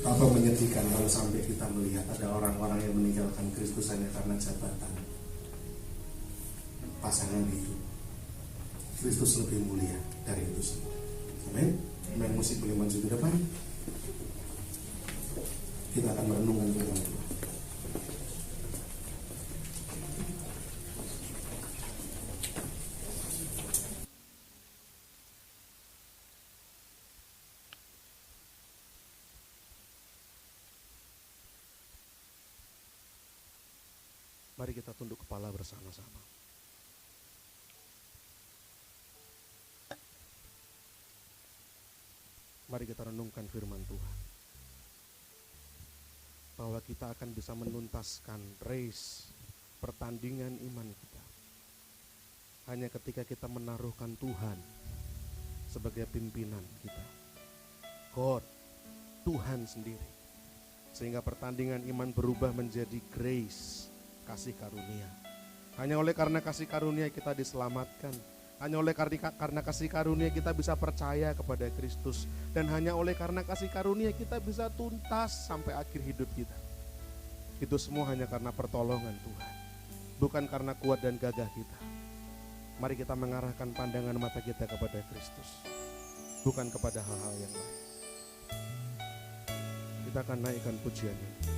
Apa menyedihkan kalau sampai kita melihat ada orang-orang yang meninggalkan Kristus hanya karena jabatan, pasangan hidup. Kristus lebih mulia dari itu semua. Amin. Main musik boleh maju ke depan. Kita akan merenungkan firman Tuhan. Mari kita tunduk kepala bersama-sama. Mari kita renungkan firman Tuhan, bahwa kita akan bisa menuntaskan race, pertandingan iman kita, hanya ketika kita menaruhkan Tuhan sebagai pimpinan kita. God, Tuhan sendiri. Sehingga pertandingan iman berubah menjadi grace, kasih karunia. Hanya oleh karena kasih karunia kita diselamatkan. Hanya oleh karena kasih karunia kita bisa percaya kepada Kristus. Dan hanya oleh karena kasih karunia kita bisa tuntas sampai akhir hidup kita. Itu semua hanya karena pertolongan Tuhan, bukan karena kuat dan gagah kita. Mari kita mengarahkan pandangan mata kita kepada Kristus, bukan kepada hal-hal yang lain. Kita akan naikkan pujian ini.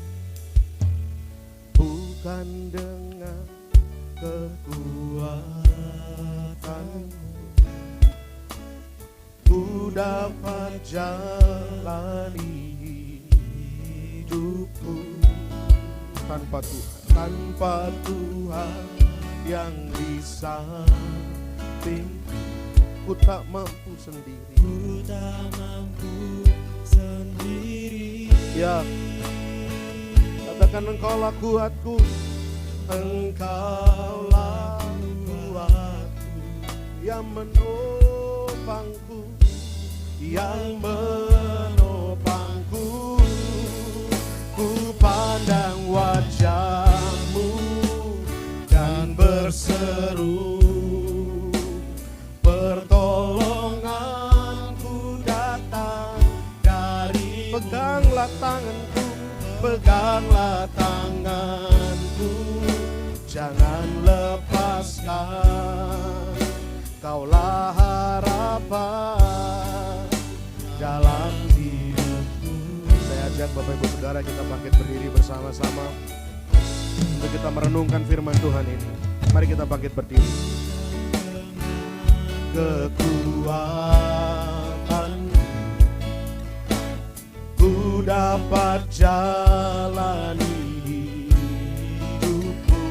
Bukan dengan kekuatanmu ku dapat jalani hidupku tanpa Tuhan yang di sampingku. Ku tak mampu sendiri. Ku tak mampu sendiri. Ya, katakan engkaulah kuatku. Engkaulah kuatku, yang menopangku, yang menopangku. Ku pandang wajah-Mu dan berseru, pertolonganku datang dari. Peganglah tanganku, peganglah tanganku, jangan lepaskan. Kaulah harapan dalam hidupku. Bapak Ibu Saudara, kita bangkit berdiri bersama-sama untuk kita merenungkan firman Tuhan ini. Mari kita bangkit berdiri. Kekuatan ku dapat jalani hidupku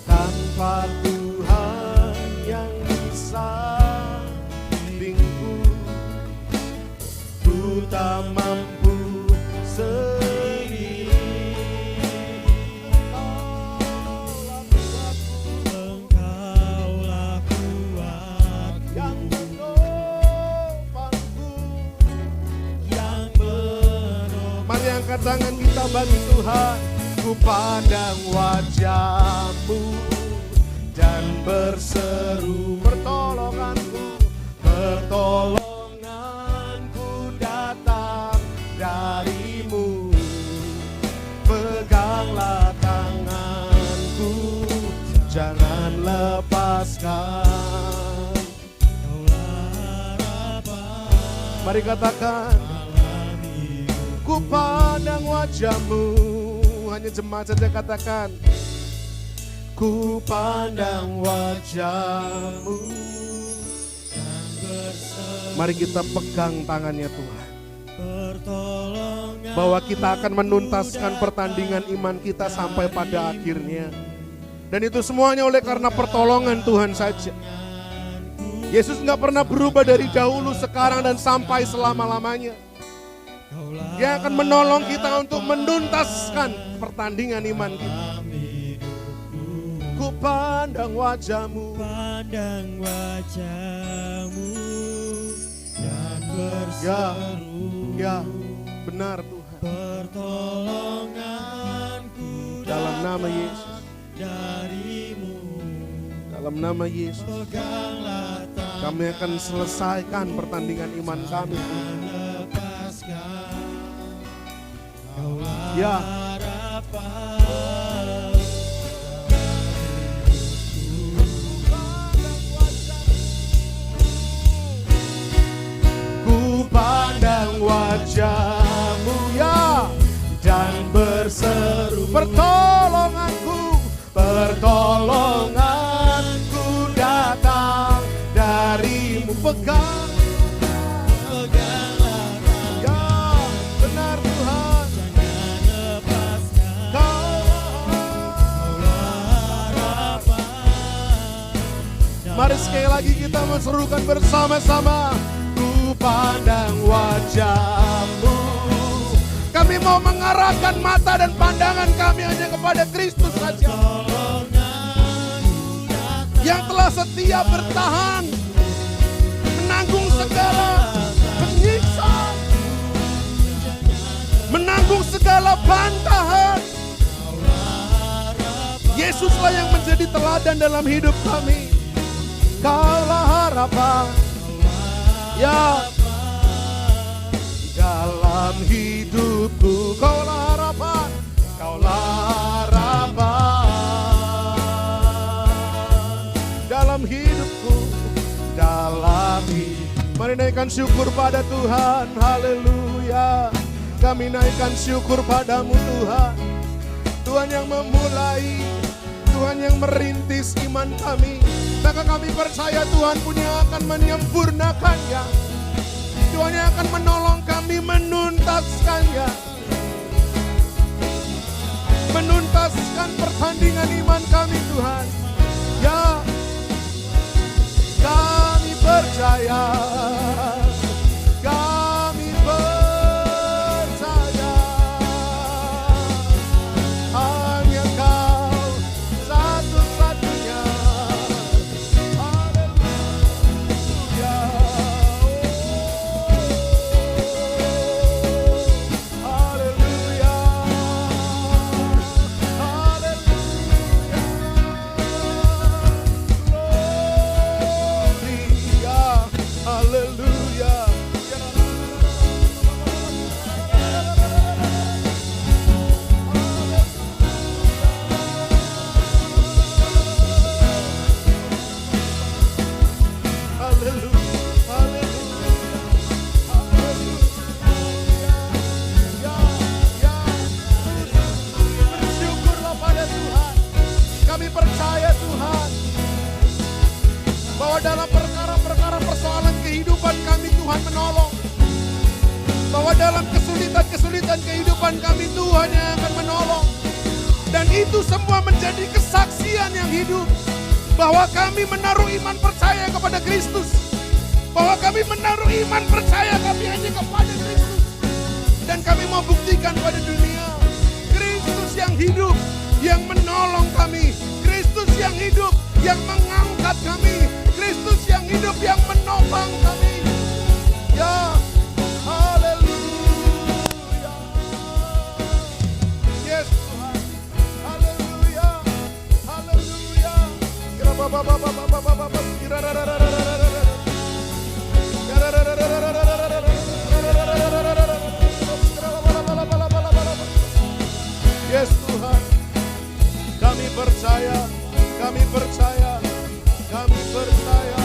tanpa Tuhan yang bisa bimbingku. Ku tak mampu sendiri. Engkaulah kuatku Yang menopangku, yang menopang. mari angkat tangan kita bagi Tuhan. Ku pandang wajah-Mu dan berseru, pertolonganku, pertolonganku datang dari-Mu. Peganglah tanganku, jangan lepaskan. Mari katakan, ku pandang wajah-Mu. Hanya jemaat saja katakan, ku pandang wajah-Mu. Mari kita pegang tangannya Tuhan, bahwa kita akan menuntaskan pertandingan iman kita sampai pada akhirnya. Dan itu semuanya oleh karena pertolongan Tuhan saja. Yesus gak pernah berubah dari dahulu, sekarang, dan sampai selama-lamanya. Dia akan menolong kita untuk menuntaskan pertandingan iman kita. Ku pandang wajah-Mu, Pandang wajah-Mu dan ya, berseru, ya, benar Tuhan. pertolonganku Dalam nama Yesus, dari-Mu. dalam nama Yesus, Peganglah kami akan selesaikan pertandingan iman kami. lepaskan. Kaulah Ya, harapan. ku pandang wajah-Mu, ya, dan berseru, pertolonganku, pertolonganku datang dari-Mu. Pegang, Peganglah ya, benar Tuhan. jangan lepaskan. Mari sekali lagi kita menserukan bersama-sama. Ku pandang wajah-Mu. Kami mau mengarahkan mata dan pandangan kami hanya kepada Kristus saja, yang telah setia bertahan, menanggung segala penyiksa, menanggung segala bantahan. Yesuslah yang menjadi teladan dalam hidup kami. Kaulah harapan, ya, dalam hidupku. Kaulah harapan, kaulah harapan dalam hidupku, dalam hidup. Mari naikkan syukur pada Tuhan. Haleluya. Kami naikkan syukur padamu Tuhan. Tuhan yang memulai, Tuhan yang merintis iman kami. Maka kami percaya Tuhan punya akan menyempurnakannya. Tuhan yang akan menolong kami menuntaskannya, menuntaskan pertandingan iman kami Tuhan. Ya, kami percaya, kami percaya, hanya Kau satu-satunya. Haleluya. Haleluya. Haleluya. ya Tuhan. Bahwa dalam perkara-perkara persoalan kehidupan kami Tuhan menolong. Bahwa dalam kesulitan-kesulitan kehidupan kami Tuhan yang akan menolong. Dan itu semua menjadi kesaksian yang hidup. Bahwa kami menaruh iman percaya kepada Kristus. Bahwa kami menaruh iman percaya kami hanya kepada Kristus. Dan kami mau buktikan pada dunia. Kristus yang hidup, yang menolong kami. Kristus yang hidup, yang mengangkat kami. Kristus yang hidup, yang menopang kami. Ya, haleluya. Yes Tuhan, haleluya, haleluya. Yes Tuhan, kami percaya, kami percaya, kami percaya.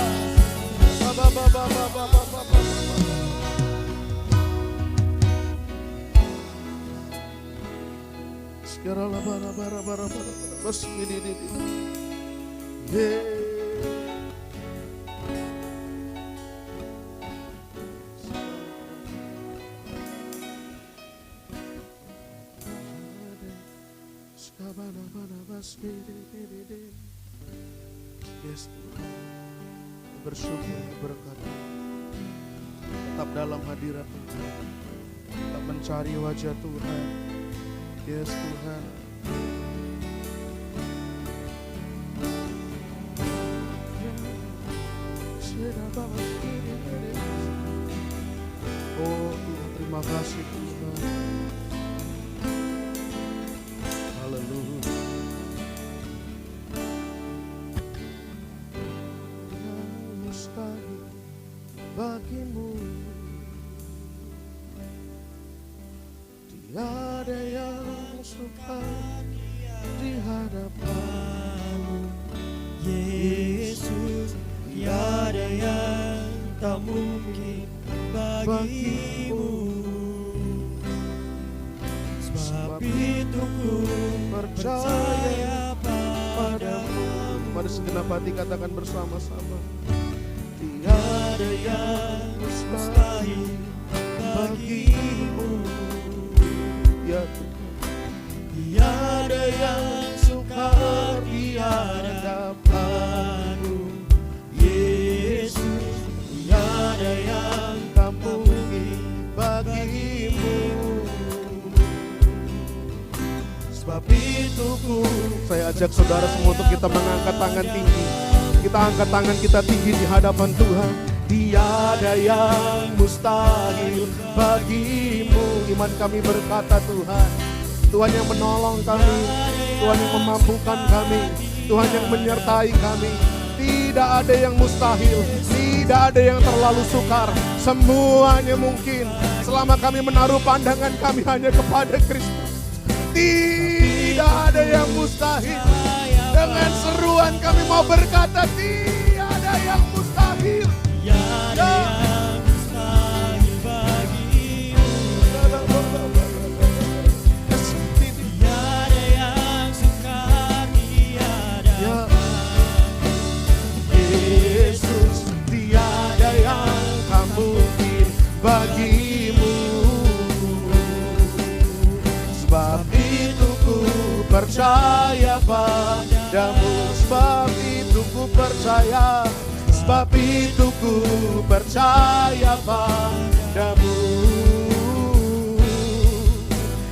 Yes Tuhan, bersyukur berkata, tetap dalam hadirat Tuhan, tetap mencari wajah Tuhan. Yes Tuhan. Oh Tuhan, terima kasih Tuhan. Haleluya. Mustahil bagimu, tiada yang sukar di hadapanmu. Yesus, tiada yang tak mungkin bagimu. Sebab itu ku percaya padamu. Mari segenap hati katakan bersama-sama. Tiada yang mustahil bagimu. Ya, tiada yang sukar di hadapanmu. Yesus, tiada yang tak mungkin bagimu. Sebab itu ku saya ajak saudara semua untuk kita mengangkat tangan tinggi. Kita angkat tangan kita tinggi di hadapan Tuhan. Tiada yang mustahil bagimu. Iman kami berkata Tuhan, Tuhan yang menolong kami, Tuhan yang memampukan kami, Tuhan yang menyertai kami. Tidak ada yang mustahil, tidak ada yang terlalu sukar. Semuanya mungkin selama kami menaruh pandangan kami hanya kepada Kristus. Tidak ada yang mustahil. Dengan seruan kami mau berkata, tiada yang mustahil. tiada yang mustahil bagimu. Tiada yang sukar di hadapanmu. Yesus, tiada yang tak mungkin bagimu. Sebab itu ku percaya padamu. Sebab itu ku percaya. Sebab itu ku percaya padamu.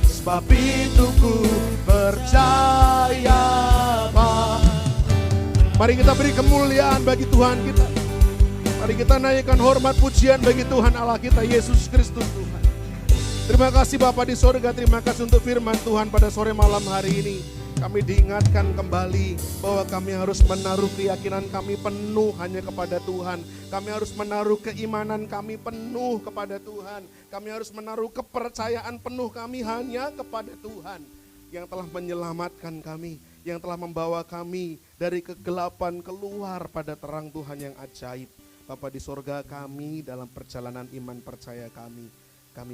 Sebab itu ku percaya padamu. Mari kita beri kemuliaan bagi Tuhan kita. Mari kita naikkan hormat pujian bagi Tuhan Allah kita, Yesus Kristus Tuhan. Terima kasih Bapa di sorga, terima kasih untuk firman Tuhan pada sore malam hari ini. Kami diingatkan kembali bahwa kami harus menaruh keyakinan kami penuh hanya kepada Tuhan. Kami harus menaruh keimanan kami penuh kepada Tuhan. Kami harus menaruh kepercayaan penuh kami hanya kepada Tuhan yang telah menyelamatkan kami, yang telah membawa kami dari kegelapan keluar pada terang Tuhan yang ajaib. Bapa di sorga, kami dalam perjalanan iman percaya kami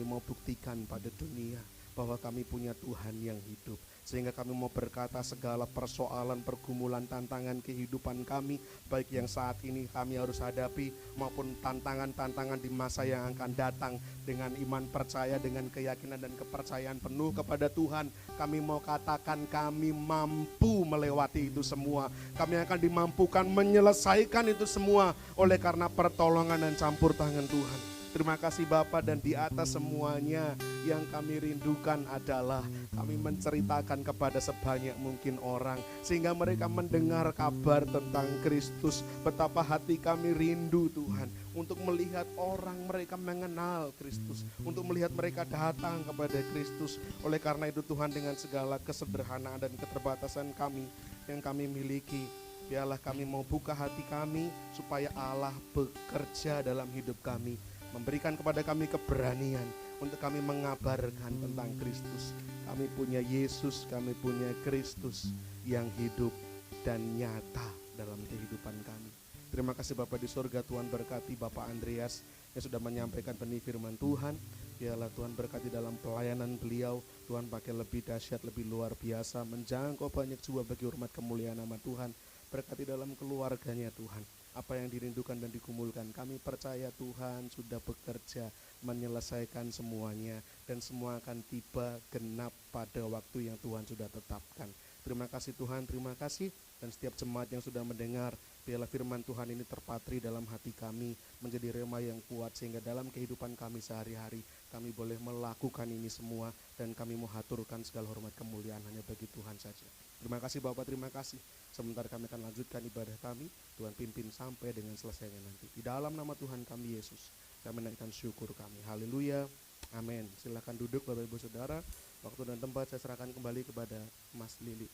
mau buktikan pada dunia bahwa kami punya Tuhan yang hidup. sehingga kami mau berkata segala persoalan, pergumulan, tantangan kehidupan kami, baik yang saat ini kami harus hadapi maupun tantangan-tantangan di masa yang akan datang, dengan iman percaya, dengan keyakinan dan kepercayaan penuh kepada Tuhan, kami mau katakan kami mampu melewati itu semua. Kami akan dimampukan menyelesaikan itu semua oleh karena pertolongan dan campur tangan Tuhan. Terima kasih Bapa, dan di atas semuanya yang kami rindukan adalah kami menceritakan kepada sebanyak mungkin orang, sehingga mereka mendengar kabar tentang Kristus. Betapa hati kami rindu Tuhan untuk melihat orang mereka mengenal Kristus, untuk melihat mereka datang kepada Kristus. Oleh karena itu Tuhan, dengan segala kesederhanaan dan keterbatasan kami yang kami miliki, biarlah kami mau buka hati kami supaya Allah bekerja dalam hidup kami, memberikan kepada kami keberanian untuk kami mengabarkan tentang Kristus. Kami punya Yesus, kami punya Kristus yang hidup dan nyata dalam kehidupan kami. Terima kasih Bapak di surga, Tuhan berkati Bapak Andreas yang sudah menyampaikan benih firman Tuhan. Biarlah Tuhan berkati dalam pelayanan beliau, Tuhan pakai lebih dahsyat, lebih luar biasa, menjangkau banyak jiwa bagi hormat kemuliaan nama Tuhan. Berkati dalam keluarganya Tuhan, apa yang dirindukan dan digumulkan, kami percaya Tuhan sudah bekerja menyelesaikan semuanya, dan semua akan tiba genap pada waktu yang Tuhan sudah tetapkan. Terima kasih Tuhan, terima kasih. Dan setiap jemaat yang sudah mendengar, biarlah firman Tuhan ini terpatri dalam hati kami, menjadi rema yang kuat, sehingga dalam kehidupan kami sehari-hari kami boleh melakukan ini semua, dan kami mau haturkan segala hormat kemuliaan hanya bagi Tuhan saja. Terima kasih Bapak, terima kasih. Sebentar kami akan lanjutkan ibadah kami, Tuhan pimpin sampai dengan selesainya nanti. Di dalam nama Tuhan kami Yesus, kami menaikkan syukur kami. Haleluya, amin. Silakan duduk Bapak Ibu Saudara. Waktu dan tempat saya serahkan kembali kepada Mas Lili.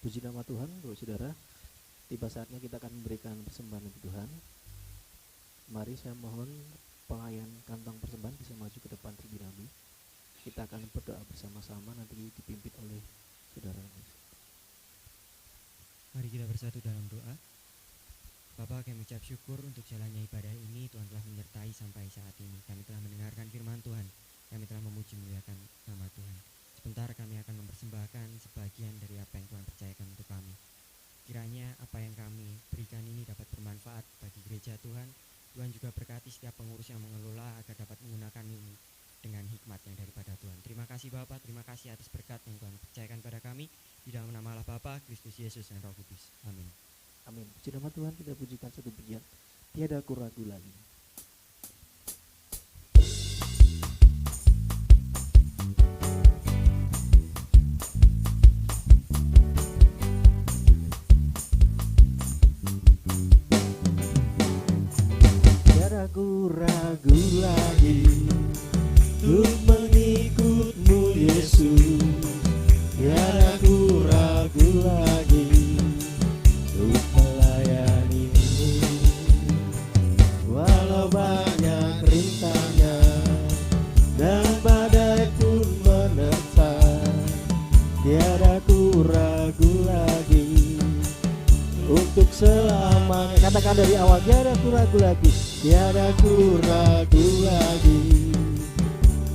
Puji nama Tuhan, Bapak Saudara. Tiba saatnya kita akan memberikan persembahan untuk Tuhan. Mari saya mohon pelayan kantong persembahan bisa maju ke depan terlebih dahulu. Kita akan berdoa bersama-sama, nanti dipimpin oleh saudara. Mari kita bersatu dalam doa. Bapa, kami ucap syukur untuk jalannya ibadah ini. Tuhan telah menyertai sampai saat ini. Kami telah mendengarkan firman Tuhan. Kami telah memuji muliakan nama Tuhan. Sebentar kami akan mempersembahkan sebagian dari apa yang Tuhan percayakan untuk kami. Kiranya apa yang kami berikan ini dapat bermanfaat bagi gereja Tuhan. Tuhan juga berkati setiap pengurus yang mengelola agar dapat menggunakan ini dengan hikmat yang daripada Tuhan. Terima kasih Bapa, terima kasih atas berkat yang Tuhan percayakan pada kami. Di dalam nama Allah Bapa, Kristus Yesus dan Roh Kudus. Amin. Amin. Puji nama Tuhan, kita pujikan satu pujian. Tiada aku ragu lagi. Tiada aku ragu lagi untuk mengikut-Mu Yesus. Tiada aku ragu lagi untuk melayani-Mu. Walau banyak rintangan dan badai pun menerpa, tiada aku ragu lagi untuk selamanya. Katakan dari awal, tiada aku ragu lagi. Tiada aku ragu lagi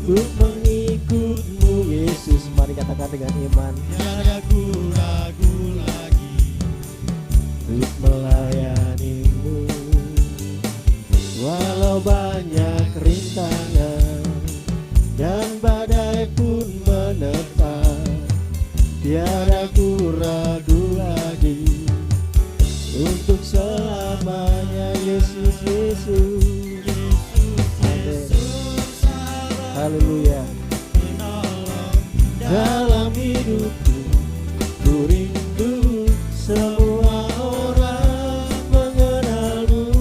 untuk mengikut-Mu Yesus. Mari katakan dengan iman. Tiada aku ragu lagi untuk melayani-Mu. Walau banyak rintangan dan badai pun menerpa, tiada aku ragu lagi untuk selamanya. Yesus, Yesus, Yesus, haleluya. Dalam hidupku ku rindu semua orang mengenal-Mu.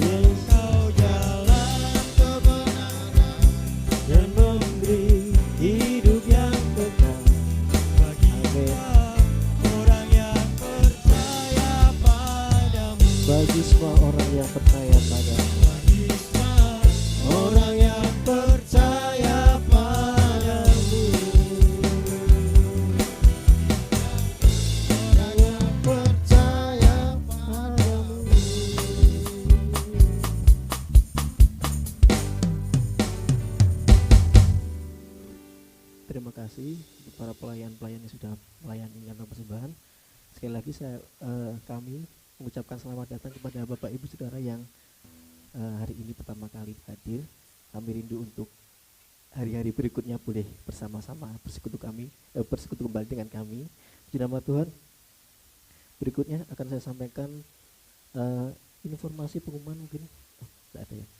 Yesus, Kau jalan kebenaran dan memberi hidup yang kekal bagi orang yang percaya padamu. Bagi semua orang yang percaya padamu. Bagi semua orang yang percaya padamu. terima kasih untuk para pelayan-pelayan yang sudah melayani kantong persembahan. Sekali lagi kami mengucapkan selamat datang kepada Bapak Ibu Saudara yang hari ini pertama kali hadir. Kami rindu untuk hari-hari berikutnya boleh bersama-sama bersekutu kembali dengan kami. Di nama Tuhan. Berikutnya akan saya sampaikan informasi pengumuman mungkin. Tidak ada ya.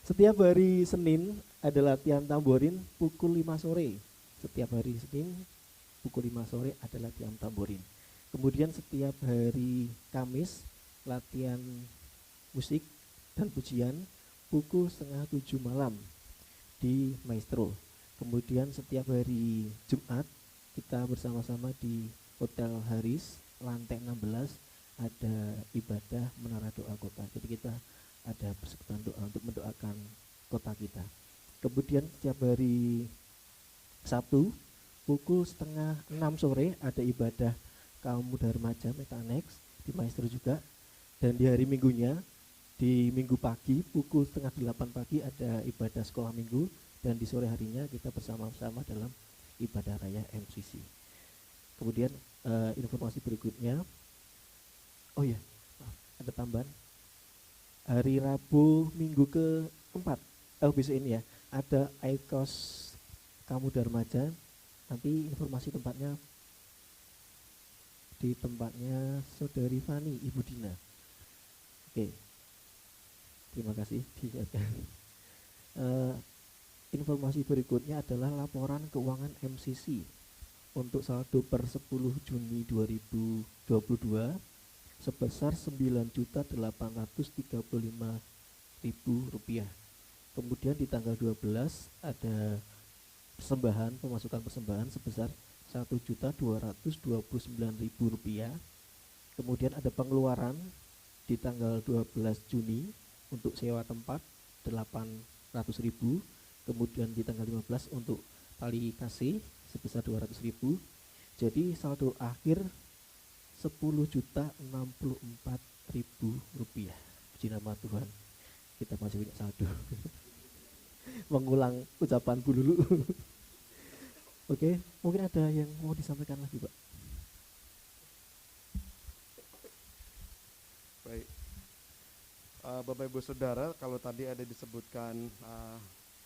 Setiap hari Senin ada latihan tamborin pukul 5 sore. Setiap hari Senin pukul 5 sore ada latihan tamborin. Kemudian setiap hari Kamis latihan musik dan pujian pukul 6:30 malam di Maestro. Kemudian setiap hari Jumat kita bersama-sama di Hotel Haris lantai 16 ada ibadah menara doa kota. Jadi kita ada persekutuan doa untuk mendoakan kota kita. Kemudian setiap hari Sabtu pukul 5:30 sore ada ibadah kaum muda remaja Metanex di Maestro juga. Dan di hari Minggunya di Minggu pagi pukul 7:30 pagi ada ibadah sekolah minggu. Dan di sore harinya kita bersama-sama dalam ibadah raya MCC. Kemudian informasi berikutnya, oh ya, ada tambahan. Hari Rabu minggu ke-4, besok ini ya, ada IKOS Kamu Darmaja. Nanti informasi tempatnya di tempatnya Saudari Fani, Ibu Dina. Oke, terima kasih. Informasi berikutnya adalah laporan keuangan MCC untuk saldo per 10 Juni 2022 sebesar Rp9.835.000. Kemudian di tanggal 12 ada pemasukan persembahan sebesar Rp1.229.000. Kemudian ada pengeluaran di tanggal 12 Juni untuk sewa tempat Rp800.000. Kemudian di tanggal 15 untuk tali kasih sebesar Rp200.000. Jadi saldo akhir Rp10.064.000. Puji nama Tuhan, kita masih punya saldo. Mengulang ucapanku dulu. Oke, mungkin ada yang mau disampaikan lagi, Pak. Baik, Bapak Ibu Saudara, kalau tadi ada disebutkan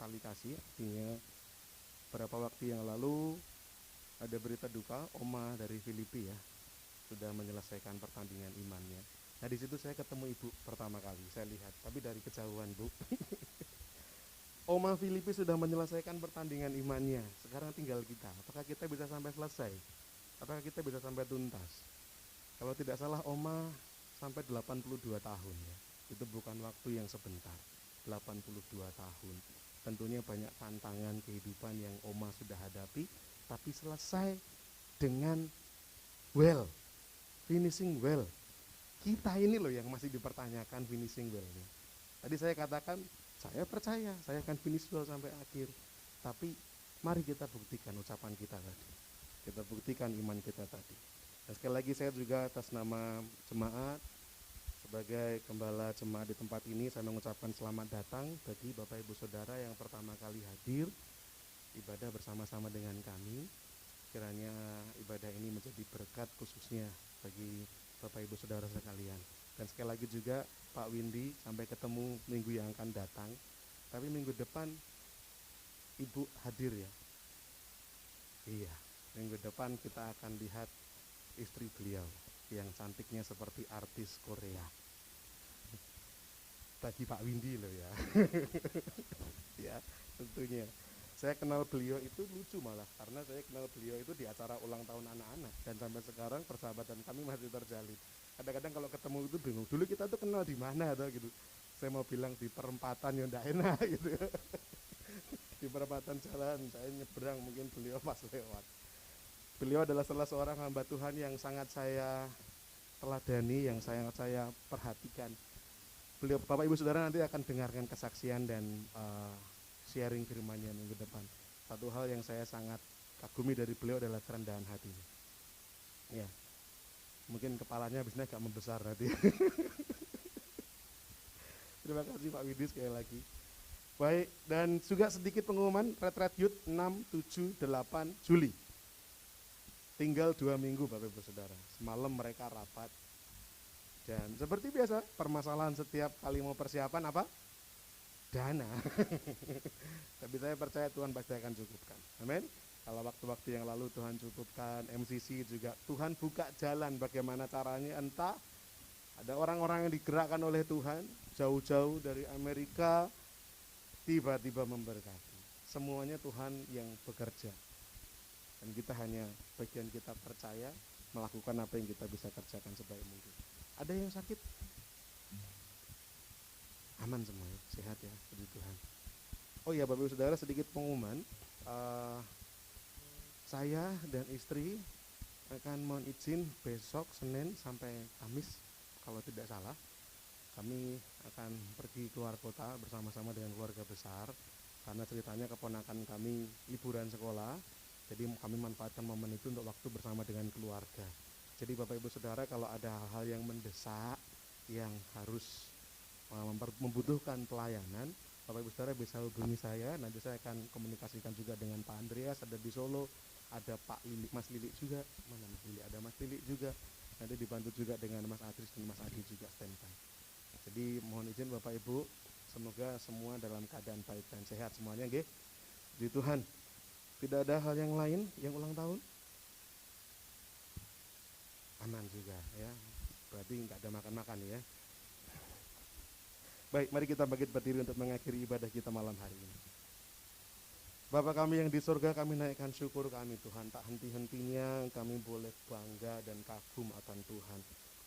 tali kasih, artinya beberapa waktu yang lalu ada berita duka, Oma dari Filipi ya, sudah menyelesaikan pertandingan imannya. Nah di situ saya ketemu ibu pertama kali, saya lihat, tapi dari kejauhan Bu. Oma Filipi sudah menyelesaikan pertandingan imannya, sekarang tinggal kita. Apakah kita bisa sampai selesai? Apakah kita bisa sampai tuntas? Kalau tidak salah Oma sampai 82 tahun ya, itu bukan waktu yang sebentar, 82 tahun. Tentunya banyak tantangan kehidupan yang Oma sudah hadapi, tapi selesai dengan well, finishing well. Kita ini loh yang masih dipertanyakan finishing well-nya. Tadi saya katakan, saya percaya saya akan finish well sampai akhir. Tapi mari kita buktikan ucapan kita tadi. Kita buktikan iman kita tadi. Dan sekali lagi saya juga atas nama jemaat, sebagai gembala jemaat di tempat ini, saya mengucapkan selamat datang bagi Bapak Ibu Saudara yang pertama kali hadir ibadah bersama-sama dengan kami. Kiranya ibadah ini menjadi berkat khususnya bagi Bapak Ibu Saudara sekalian. Dan sekali lagi juga Pak Windy, sampai ketemu minggu yang akan datang. Tapi minggu depan Ibu hadir ya. Iya, minggu depan kita akan lihat istri beliau yang cantiknya seperti artis Korea. Bagi Pak Windy loh ya. Ya, tentunya. Saya kenal beliau itu lucu malah, karena saya kenal beliau itu di acara ulang tahun anak-anak, dan sampai sekarang persahabatan kami masih terjalin. Kadang-kadang kalau ketemu itu bingung, dulu kita tuh kenal di mana atau gitu. Saya mau bilang di perempatan yang enggak enak gitu. Di perempatan jalan, saya nyebrang, mungkin beliau pas lewat. Beliau adalah salah seorang hamba Tuhan yang sangat saya teladani, yang sangat saya perhatikan. Beliau, Bapak Ibu Saudara nanti akan dengarkan kesaksian dan sharing firman-Nya minggu depan. Satu hal yang saya sangat kagumi dari beliau adalah kerendahan hatinya. Ya, mungkin kepalanya habisnya agak membesar nanti. Terima kasih Pak Widis sekali lagi. Baik, dan juga sedikit pengumuman Retreat Youth 6, 7, 8 Juli. Tinggal 2 minggu Bapak Ibu Saudara. Semalam mereka rapat. Dan seperti biasa, permasalahan setiap kali mau persiapan apa? Dana. Tapi saya percaya Tuhan pasti akan cukupkan. Amin. Kalau waktu-waktu yang lalu Tuhan cukupkan, MCC juga Tuhan buka jalan bagaimana caranya, entah ada orang-orang yang digerakkan oleh Tuhan jauh-jauh dari Amerika tiba-tiba memberkati. Semuanya Tuhan yang bekerja. Dan kita hanya bagian kita percaya melakukan apa yang kita bisa kerjakan sebaik mungkin. Ada yang sakit? Aman semuanya, sehat ya, puji Tuhan. Oh ya Bapak Ibu Saudara, sedikit pengumuman. Saya dan istri akan mohon izin besok Senin sampai Kamis kalau tidak salah. Kami akan pergi keluar kota bersama-sama dengan keluarga besar. Karena ceritanya keponakan kami liburan sekolah. Jadi kami manfaatkan momen itu untuk waktu bersama dengan keluarga. Jadi Bapak Ibu Saudara, kalau ada hal-hal yang mendesak, yang harus membutuhkan pelayanan, Bapak Ibu Saudara bisa hubungi saya. Nanti saya akan komunikasikan juga dengan Pak Andreas, ada di Solo, ada Pak Lilik, Mas Lilik juga, mana Mas Lilik, ada Mas Lilik juga. Nanti dibantu juga dengan Mas Adris dan Mas Adi juga standby. Jadi mohon izin Bapak Ibu, semoga semua dalam keadaan baik dan sehat semuanya, nggih. Puji Tuhan. Tidak ada hal yang lain yang ulang tahun? Aman juga ya. Berarti nggak ada makan-makan ya. Baik, mari kita bangkit berdiri untuk mengakhiri ibadah kita malam hari ini. Bapa kami yang di surga, kami naikkan syukur kami Tuhan. Tak henti-hentinya kami boleh bangga dan kagum akan Tuhan.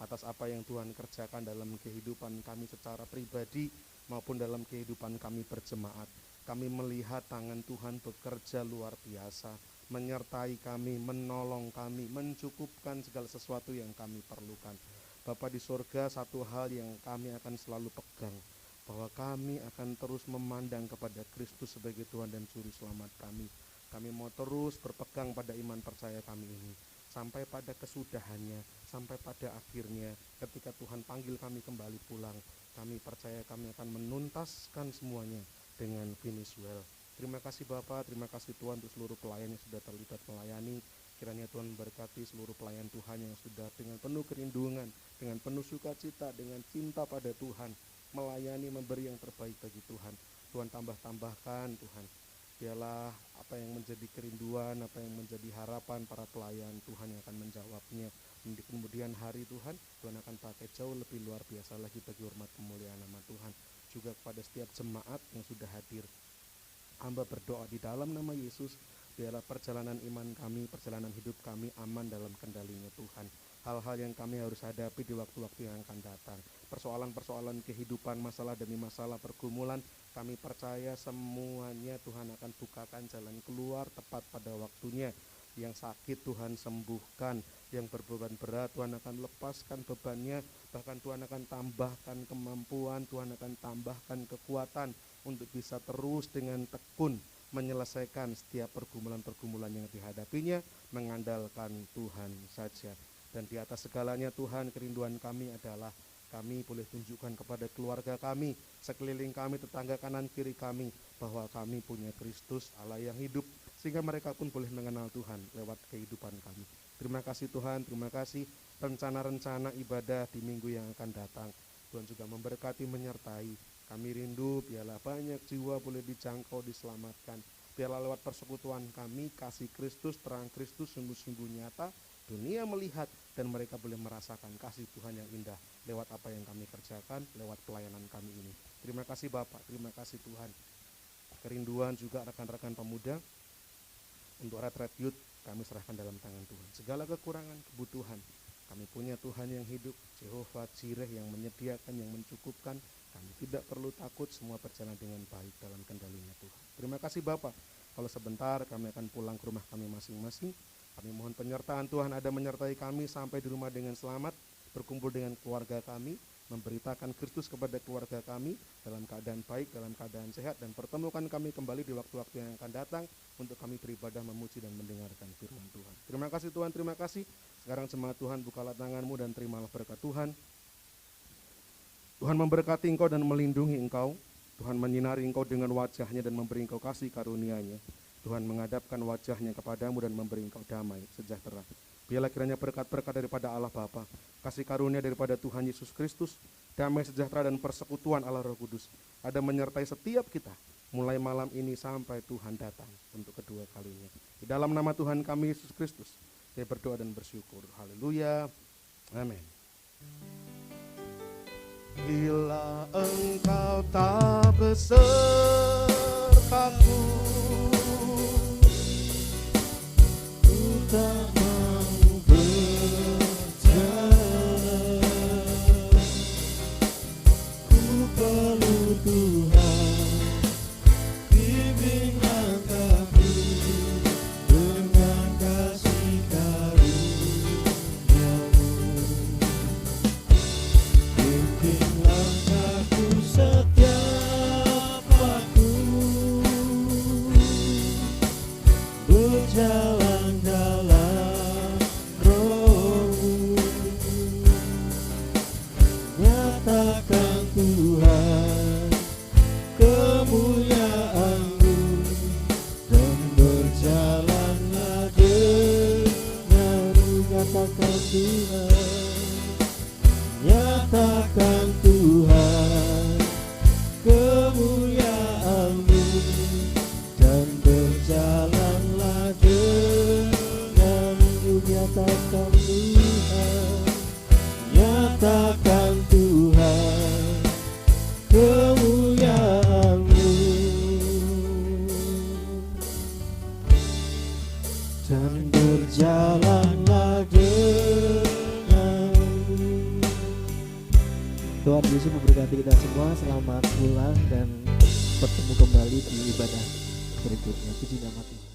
Atas apa yang Tuhan kerjakan dalam kehidupan kami secara pribadi maupun dalam kehidupan kami berjemaat. Kami melihat tangan Tuhan bekerja luar biasa, menyertai kami, menolong kami, mencukupkan segala sesuatu yang kami perlukan. Bapa di surga, satu hal yang kami akan selalu pegang, bahwa kami akan terus memandang kepada Kristus sebagai Tuhan dan Juru Selamat kami. Kami mau terus berpegang pada iman percaya kami ini, sampai pada kesudahannya, sampai pada akhirnya ketika Tuhan panggil kami kembali pulang. Kami percaya kami akan menuntaskan semuanya dengan finish well. Terima kasih Bapak, terima kasih Tuhan untuk seluruh pelayan yang sudah terlibat melayani. Kiranya Tuhan memberkati seluruh pelayan Tuhan yang sudah dengan penuh kerinduan, dengan penuh sukacita, dengan cinta pada Tuhan, melayani, memberi yang terbaik bagi Tuhan. Tuhan tambah-tambahkan Tuhan. Biarlah apa yang menjadi kerinduan, apa yang menjadi harapan para pelayan, Tuhan yang akan menjawabnya. Di kemudian hari Tuhan akan pakai jauh lebih luar biasa lagi bagi hormat kemuliaan nama Tuhan. Juga kepada setiap jemaat yang sudah hadir. Hamba berdoa di dalam nama Yesus, biarlah perjalanan iman kami, perjalanan hidup kami aman dalam kendalinya Tuhan. Hal-hal yang kami harus hadapi di waktu-waktu yang akan datang, persoalan-persoalan kehidupan, masalah demi masalah, pergumulan, kami percaya semuanya Tuhan akan bukakan jalan keluar tepat pada waktunya. Yang sakit Tuhan sembuhkan, yang berbeban berat Tuhan akan lepaskan bebannya, bahkan Tuhan akan tambahkan kemampuan, Tuhan akan tambahkan kekuatan untuk bisa terus dengan tekun menyelesaikan setiap pergumulan-pergumulan yang dihadapinya, mengandalkan Tuhan saja. Dan di atas segalanya Tuhan, kerinduan kami adalah kami boleh tunjukkan kepada keluarga kami, sekeliling kami, tetangga kanan kiri kami, bahwa kami punya Kristus Allah yang hidup, sehingga mereka pun boleh mengenal Tuhan lewat kehidupan kami. Terima kasih Tuhan, terima kasih rencana-rencana ibadah di minggu yang akan datang. Tuhan juga memberkati, menyertai. Kami rindu biarlah banyak jiwa boleh dijangkau, diselamatkan. Biarlah lewat persekutuan kami, kasih Kristus, terang Kristus sungguh-sungguh nyata. Dunia melihat dan mereka boleh merasakan kasih Tuhan yang indah lewat apa yang kami kerjakan, lewat pelayanan kami ini. Terima kasih Bapak, terima kasih Tuhan. Kerinduan juga rekan-rekan pemuda untuk Retreat Youth kami serahkan dalam tangan Tuhan. Segala kekurangan, kebutuhan, kami punya Tuhan yang hidup, Jehovah Jireh yang menyediakan, yang mencukupkan. Kami tidak perlu takut, semua berjalan dengan baik dalam kendalinya Tuhan. Terima kasih Bapak. Kalau sebentar kami akan pulang ke rumah kami masing-masing. Kami mohon penyertaan Tuhan ada menyertai kami sampai di rumah dengan selamat, berkumpul dengan keluarga kami, memberitakan Kristus kepada keluarga kami dalam keadaan baik, dalam keadaan sehat, dan pertemukan kami kembali di waktu-waktu yang akan datang untuk kami beribadah, memuji dan mendengarkan firman Tuhan. Terima kasih Tuhan, terima kasih. Sekarang jemaat Tuhan, bukalah tanganmu dan terimalah berkat Tuhan. Tuhan memberkati engkau dan melindungi engkau. Tuhan menyinari engkau dengan wajahnya dan memberi engkau kasih karunia-Nya. Tuhan menghadapkan wajahnya kepadamu dan memberi engkau damai sejahtera. Biarlah kiranya berkat-berkat daripada Allah Bapa, kasih karunia daripada Tuhan Yesus Kristus, damai sejahtera dan persekutuan Allah Roh Kudus ada menyertai setiap kita mulai malam ini sampai Tuhan datang untuk kedua kalinya. Di dalam nama Tuhan kami Yesus Kristus, saya berdoa dan bersyukur. Haleluya. Amin. Bila engkau tak besertaku, ku tak mau berjalan. Ku perlu Tuhan, bimbing langkahku dengan kasih karunia-Mu. Bimbing langkahku setiap waktu, berjalan dalam Roh-Mu. Nyatakan Tuhan kemuliaan-Mu, dan berjalanlah denganmu. Nyatakan Tuhan, nyatakan Tuhan kemuliaan-Mu, dan berjalanlah denganmu. Nyatakan Tuhan, nyatakan Tuhan kemuliaan-Mu, dan berjalanlah denganmu. Tuhan Yesus memberkati kita semua. Selamat pulang dan bertemu kembali di ibadah berikutnya. Puji nama Tuhan.